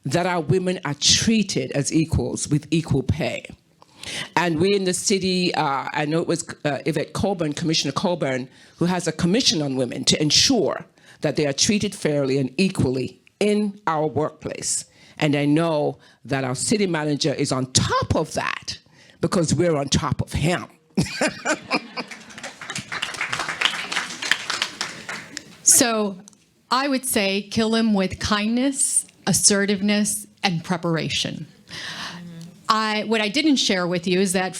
E: that our women are treated as equals with equal pay. And we in the city, I know it was Yvette Colburn, Commissioner Colburn, who has a commission on women to ensure that they are treated fairly and equally in our workplace. And I know that our city manager is on top of that because we're on top of him.
F: So I would say kill him with kindness, assertiveness, and preparation. What I didn't share with you is that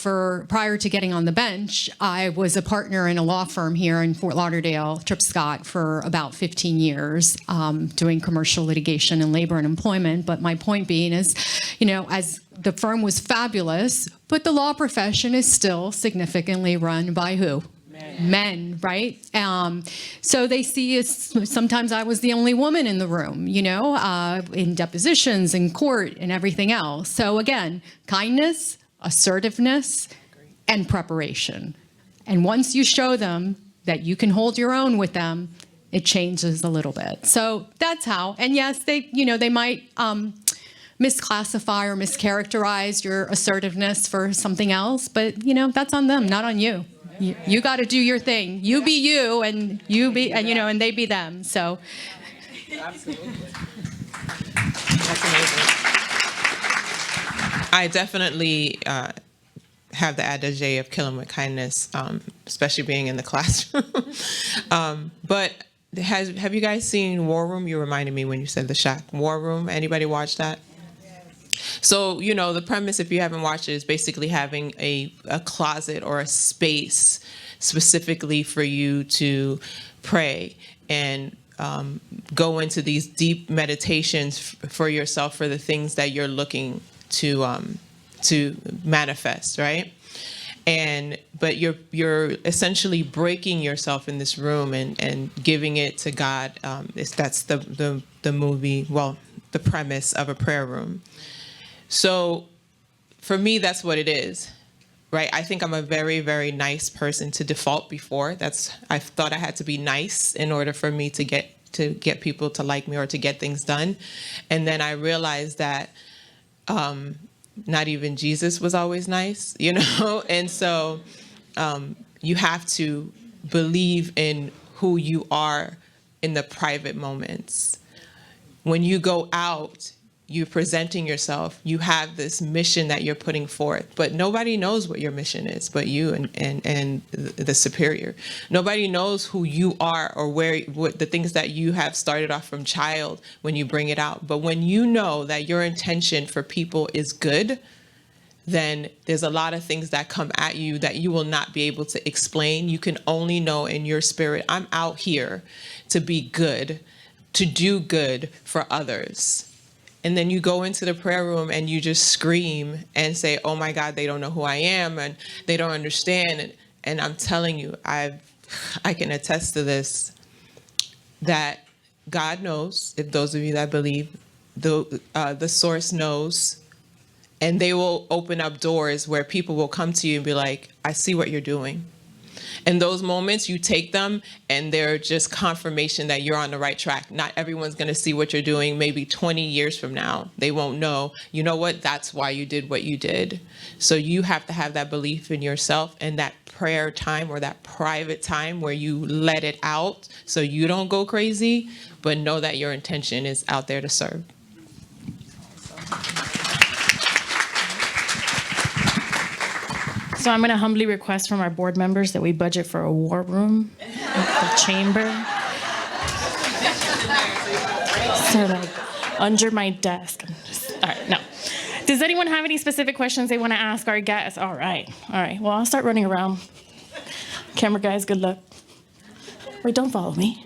F: prior to getting on the bench, I was a partner in a law firm here in Fort Lauderdale, Tripp Scott, for about 15 years, doing commercial litigation and labor and employment. But my point being is, you know, as the firm was fabulous, but the law profession is still significantly run by who? Men, right? So they see sometimes I was the only woman in the room, you know, in depositions, in court, and everything else. So again, kindness, assertiveness, and preparation. And once you show them that you can hold your own with them, it changes a little bit. So that's how. And yes, they might misclassify or mischaracterize your assertiveness for something else, but you know, that's on them, not on you. You got to do your thing. You be you, and and they be them. So,
D: absolutely, that's amazing. I definitely have the adage of killing with kindness, especially being in the classroom. But have you guys seen War Room? You reminded me when you said the Shack. War Room. Anybody watch that? So, you know, the premise, if you haven't watched it, is basically having a closet or a space specifically for you to pray and go into these deep meditations for yourself for the things that you're looking to manifest, right? But you're essentially breaking yourself in this room and giving it to God. That's the movie, well, the premise of a prayer room. So for me, that's what it is, right? I think I'm a very, very nice person to default before. I thought I had to be nice in order for me to get people to like me or to get things done. And then I realized that not even Jesus was always nice, you know? And so you have to believe in who you are in the private moments. When you go out, you're presenting yourself, you have this mission that you're putting forth, but nobody knows what your mission is but you and the superior. Nobody knows who you are or what the things that you have started off from child when you bring it out. But when you know that your intention for people is good, then there's a lot of things that come at you that you will not be able to explain. You can only know in your spirit, I'm out here to be good, to do good for others. And then you go into the prayer room and you just scream and say, oh my God, they don't know who I am and they don't understand. And I'm telling you, I can attest to this, that God knows, if those of you that believe, the source knows, and they will open up doors where people will come to you and be like, I see what you're doing. In those moments, you take them and they're just confirmation that you're on the right track. Not everyone's going to see what you're doing. Maybe 20 years from now, they won't know, you know what, that's why you did what you did. So you have to have that belief in yourself and that prayer time or that private time where you let it out so you don't go crazy, but know that your intention is out there to serve.
A: So I'm going to humbly request from our board members that we budget for a war room at the chamber. So like under my desk. All right, no. Does anyone have any specific questions they want to ask our guests? All right. Well, I'll start running around. Camera guys, good luck. Wait, don't follow me.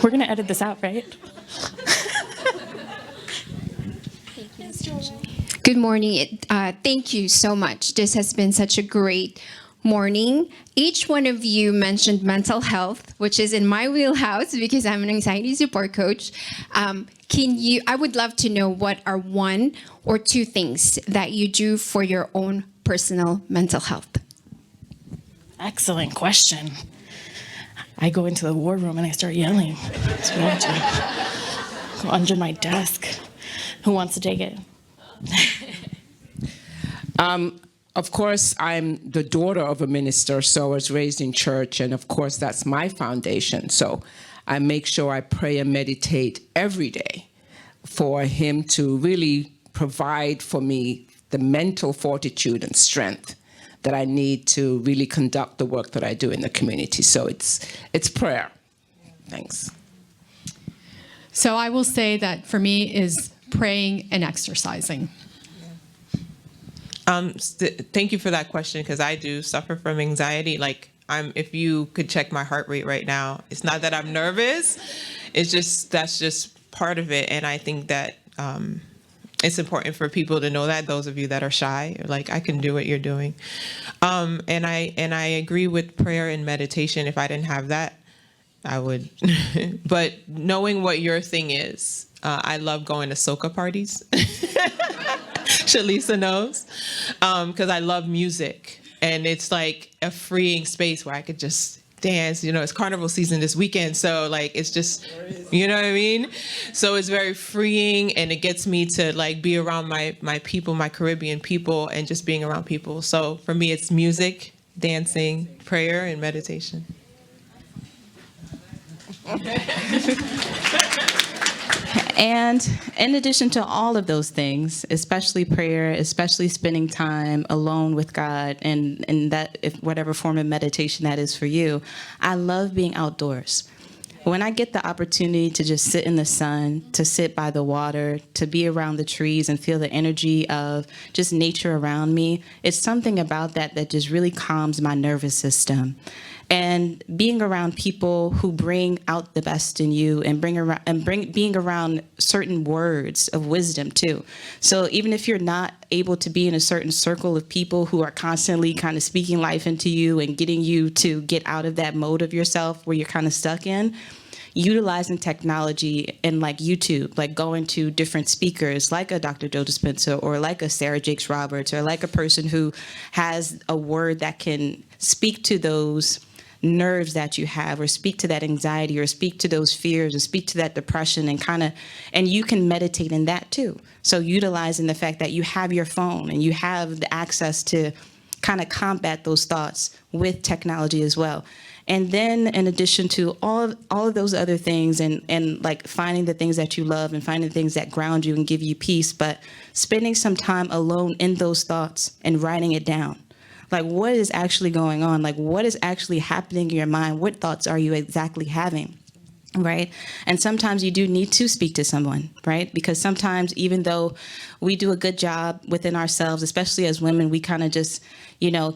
A: We're going to edit this out, right?
H: Good morning. Thank you so much. This has been such a great morning. Each one of you mentioned mental health, which is in my wheelhouse because I'm an anxiety support coach. I would love to know what are one or two things that you do for your own personal mental health?
A: Excellent question. I go into the war room and I start yelling. That's what I do. Go under my desk. Who wants to take it?
E: Of course, I'm the daughter of a minister, so I was raised in church, and of course, that's my foundation. So I make sure I pray and meditate every day for him to really provide for me the mental fortitude and strength that I need to really conduct the work that I do in the community. So it's prayer. Thanks.
F: So I will say that for me is praying and exercising.
D: Thank you for that question, because I do suffer from anxiety. Like, if you could check my heart rate right now, it's not that I'm nervous. It's just, that's just part of it. And I think that it's important for people to know that, those of you that are shy, like, I can do what you're doing. And I agree with prayer and meditation. If I didn't have that, I would. But knowing what your thing is, I love going to soca parties. Shalisa knows, because I love music, and it's like a freeing space where I could just dance. You know, it's carnival season this weekend, so like it's just, you know what I mean? So it's very freeing, and it gets me to like be around my people, my Caribbean people, and just being around people. So for me, it's music, dancing, prayer, and meditation.
G: And in addition to all of those things, especially prayer, especially spending time alone with God, and that, if whatever form of meditation that is for you, I love being outdoors. When I get the opportunity to just sit in the sun, to sit by the water, to be around the trees and feel the energy of just nature around me, it's something about that that just really calms my nervous system. And being around people who bring out the best in you and being around certain words of wisdom too. So even if you're not able to be in a certain circle of people who are constantly kind of speaking life into you and getting you to get out of that mode of yourself where you're kind of stuck in, utilizing technology and like YouTube, like going to different speakers like a Dr. Joe Dispenza or like a Sarah Jakes Roberts or like a person who has a word that can speak to those nerves that you have, or speak to that anxiety, or speak to those fears, or speak to that depression, and you can meditate in that too. So utilizing the fact that you have your phone and you have the access to kind of combat those thoughts with technology as well. And then in addition to all of those other things, and like finding the things that you love and finding the things that ground you and give you peace, but spending some time alone in those thoughts and writing it down. Like, what is actually going on? Like, what is actually happening in your mind? What thoughts are you exactly having? Right? And sometimes you do need to speak to someone, right? Because sometimes, even though we do a good job within ourselves, especially as women, we kind of just,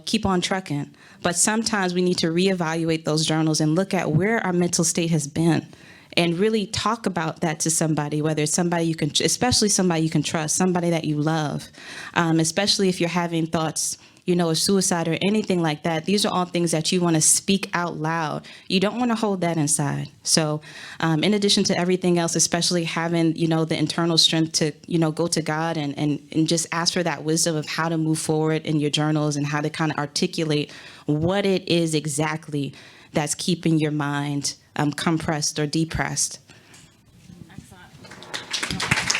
G: keep on trucking. But sometimes we need to reevaluate those journals and look at where our mental state has been, and really talk about that to somebody, whether it's somebody you can, especially somebody you can trust, somebody that you love, especially if you're having thoughts, of suicide or anything like that. These are all things that you want to speak out loud. You don't want to hold that inside. So in addition to everything else, especially having, the internal strength to, go to God and just ask for that wisdom of how to move forward in your journals and how to kind of articulate what it is exactly that's keeping your mind compressed or depressed.
A: Excellent.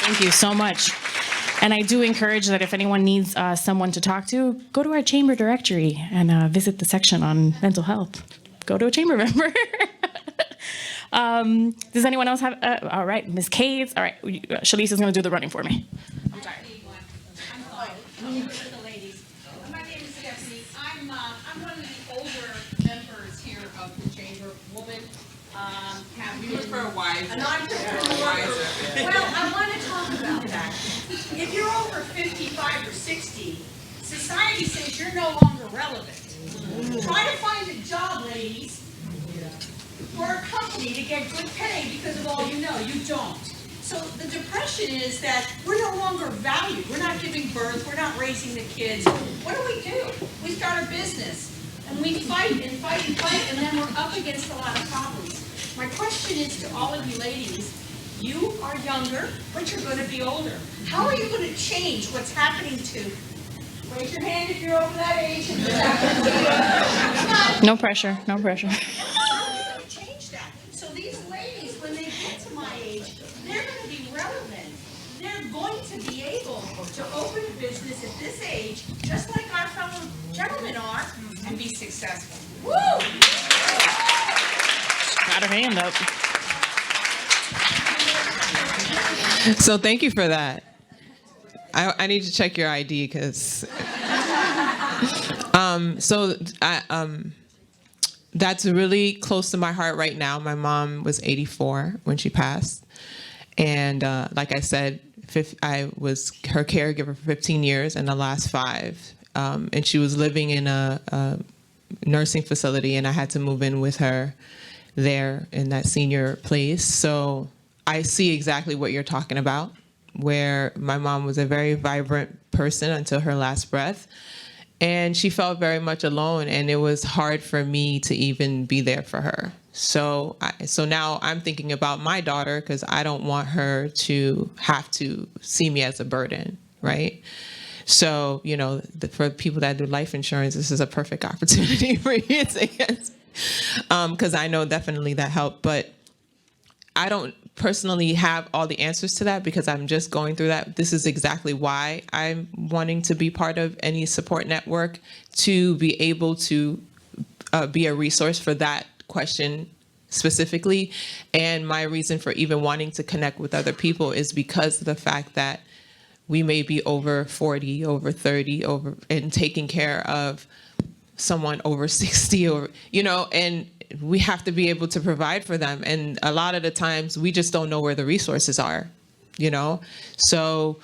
A: Thank you so much. And I do encourage that if anyone needs someone to talk to, go to our chamber directory and visit the section on mental health. Go to a chamber member. Does anyone else have? All right, Ms. Cades. All right, Shalisa's going to do the running for me. I'm sorry.
I: My name is Stephanie. I'm one of the older members here of the chamber. Woman, have you for a wiser? An entrepreneur. Well, I want to talk about that. If you're over 55 or 60, society says you're no longer relevant. Try to find a job, ladies, for a company to get good pay because of all you know. You don't. So the depression is that we're no longer valued. We're not giving birth. We're not raising the kids. What do? We start a business. And we fight and fight and fight, and then we're up against a lot of problems. My question is to all of you ladies, you are younger, but you're going to be older. How are you going to change what's happening to, raise your hand if you're over that age.
A: No pressure, no pressure.
I: How are you going to change that? So these ladies, when they get to my age, they're going to be relevant. They're going to be able to open a business at this age, just like our fellow gentlemen are, and be successful. Woo!
A: Got her hand up.
D: So thank you for that. I need to check your ID because. That's really close to my heart right now. My mom was 84 when she passed, and like I said, I was her caregiver for 15 years, and the last 5, and she was living in a nursing facility, and I had to move in with her there in that senior place. So I see exactly what you're talking about, where my mom was a very vibrant person until her last breath. And she felt very much alone, and it was hard for me to even be there for her. So now I'm thinking about my daughter, because I don't want her to have to see me as a burden, right? So, for people that do life insurance, this is a perfect opportunity for you to say yes, because I know definitely that helped. But I don't personally have all the answers to that, because I'm just going through that. This is exactly why I'm wanting to be part of any support network, to be able to be a resource for that question specifically. And my reason for even wanting to connect with other people is because of the fact that we may be over 40, over 30, and taking care of someone over 60, or, and we have to be able to provide for them. And a lot of the times we just don't know where the resources are, So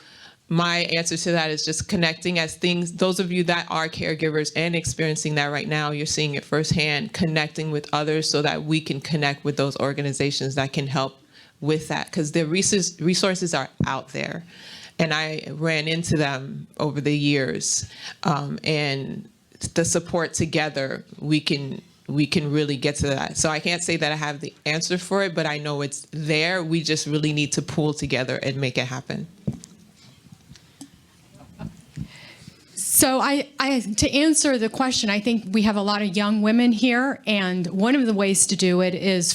D: my answer to that is just connecting as things, those of you that are caregivers and experiencing that right now, you're seeing it firsthand, connecting with others so that we can connect with those organizations that can help with that. Because the resources are out there. And I ran into them over the years. And the support together, we can really get to that. So I can't say that I have the answer for it, but I know it's there. We just really need to pull together and make it happen.
F: So to answer the question, I think we have a lot of young women here, and one of the ways to do it is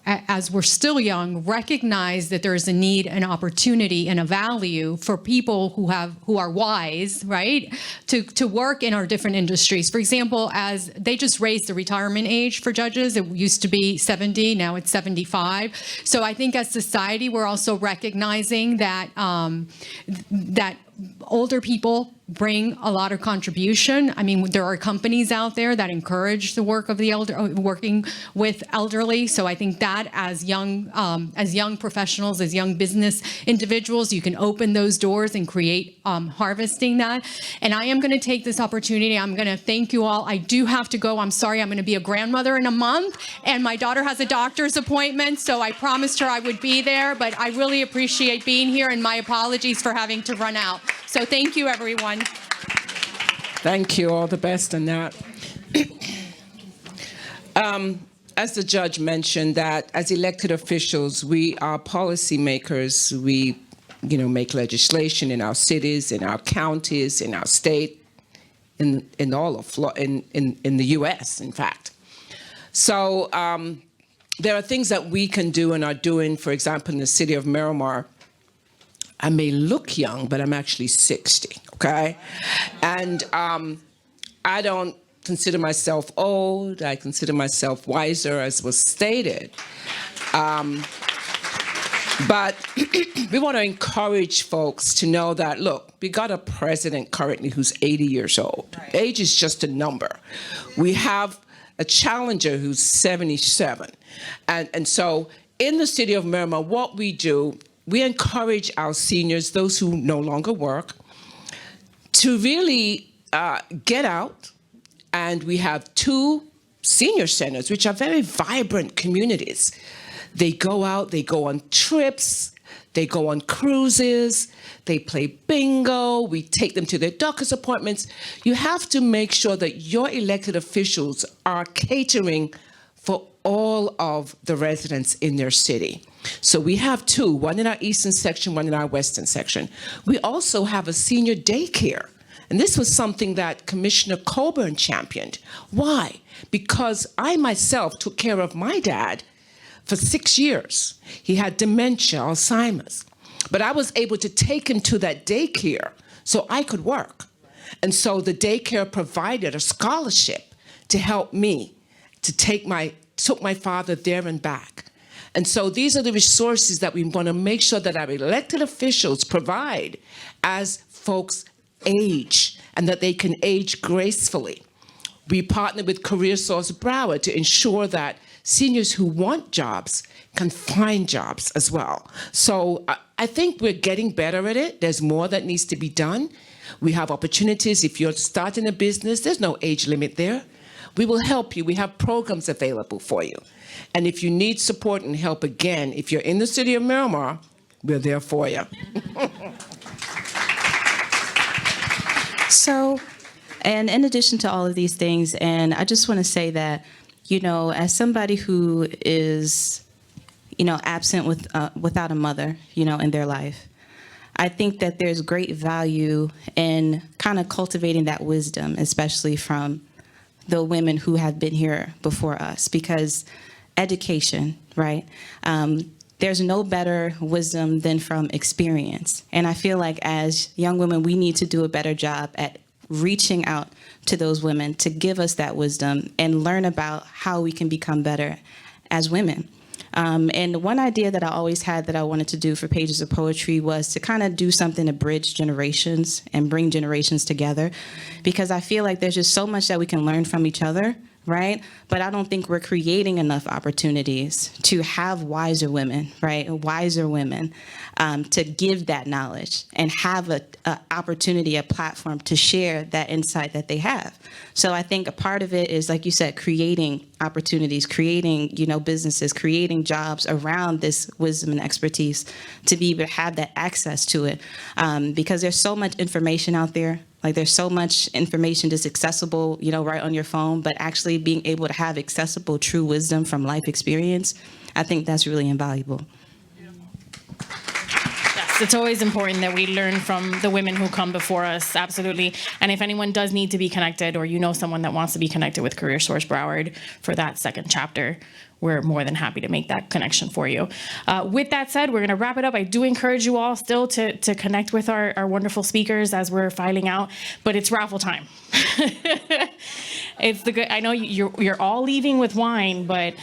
F: as we're still young, recognize that there is a need, an opportunity, and a value for people who are wise, right, to work in our different industries. For example, as they just raised the retirement age for judges, it used to be 70, now it's 75. So I think as society, we're also recognizing that that older people bring a lot of contribution. I mean, there are companies out there that encourage the work of the working with elderly. So I think that as young professionals, as young business individuals, you can open those doors and create harvesting that. And I am going to take this opportunity. I'm going to thank you all. I do have to go. I'm sorry. I'm going to be a grandmother in a month, and my daughter has a doctor's appointment. So I promised her I would be there, but I really appreciate being here, and my apologies for having to run out. So thank you, everyone.
E: Thank you. All the best in that. As the judge mentioned, that as elected officials, we are policymakers. We, make legislation in our cities, in our counties, in our state, in all of in the U.S. In fact. So there are things that we can do and are doing. For example, in the city of Miramar, I may look young, but I'm actually 60, okay? And I don't consider myself old. I consider myself wiser, as was stated. But we want to encourage folks to know that, look, we got a president currently who's 80 years old. Right. Age is just a number. We have a challenger who's 77. And so in the city of Miramar, what we do, we encourage our seniors, those who no longer work, to really get out. And we have 2 senior centers, which are very vibrant communities. They go out, they go on trips, They go on cruises, they play bingo, we take them to their doctor's appointments. You have to make sure that your elected officials are catering for all of the residents in their city. So we have two, one in our eastern section, one in our western section. We also have a senior daycare. And this was something that Commissioner Coburn championed. Why? Because I myself took care of my dad for 6 years. He had dementia, Alzheimer's. But I was able to take him to that daycare so I could work. And so the daycare provided a scholarship to help me to took my father there and back. And so these are the resources that we want to make sure that our elected officials provide as folks age and that they can age gracefully. We partner with Career Source Broward to ensure that seniors who want jobs can find jobs as well. So I think we're getting better at it. There's more that needs to be done. We have opportunities. If you're starting a business, there's no age limit there. We will help you. We have programs available for you. And if you need support and help, again, if you're in the city of Miramar, we're there for you.
G: So, and in addition to all of these things, and I just want to say that, as somebody who is, absent without a mother, in their life, I think that there's great value in kind of cultivating that wisdom, especially from the women who have been here before us, because education, right? There's no better wisdom than from experience. And I feel like as young women, we need to do a better job at reaching out to those women to give us that wisdom and learn about how we can become better as women. And one idea that I always had that I wanted to do for Pages of Poetry was to kind of do something to bridge generations and bring generations together, because I feel like there's just so much that we can learn from each other, right? But I don't think we're creating enough opportunities to have wiser women, right? Wiser women to give that knowledge and have a opportunity, a platform to share that insight that they have. So I think a part of it is, like you said, creating opportunities, creating, businesses, creating jobs around this wisdom and expertise to be able to have that access to it. Because there's so much information out there. Like there's so much information just accessible, right on your phone, but actually being able to have accessible, true wisdom from life experience, I think that's really invaluable.
A: Yes, it's always important that we learn from the women who come before us, absolutely. And if anyone does need to be connected, or someone that wants to be connected with Career Source Broward for that second chapter, we're more than happy to make that connection for you. With that said, we're going to wrap it up. I do encourage you all still to connect with our wonderful speakers as we're filing out, but it's raffle time. I know you're all leaving with wine, but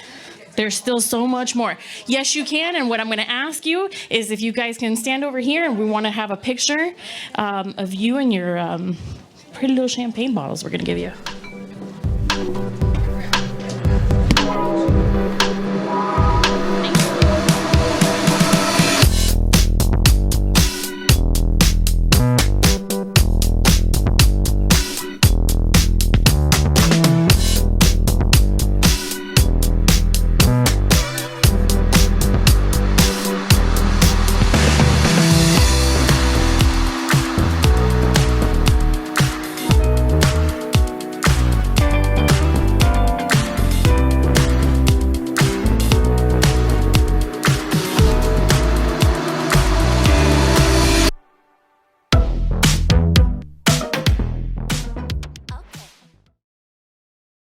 A: there's still so much more. Yes, you can. And what I'm going to ask you is if you guys can stand over here, and we want to have a picture of you and your pretty little champagne bottles we're going to give you.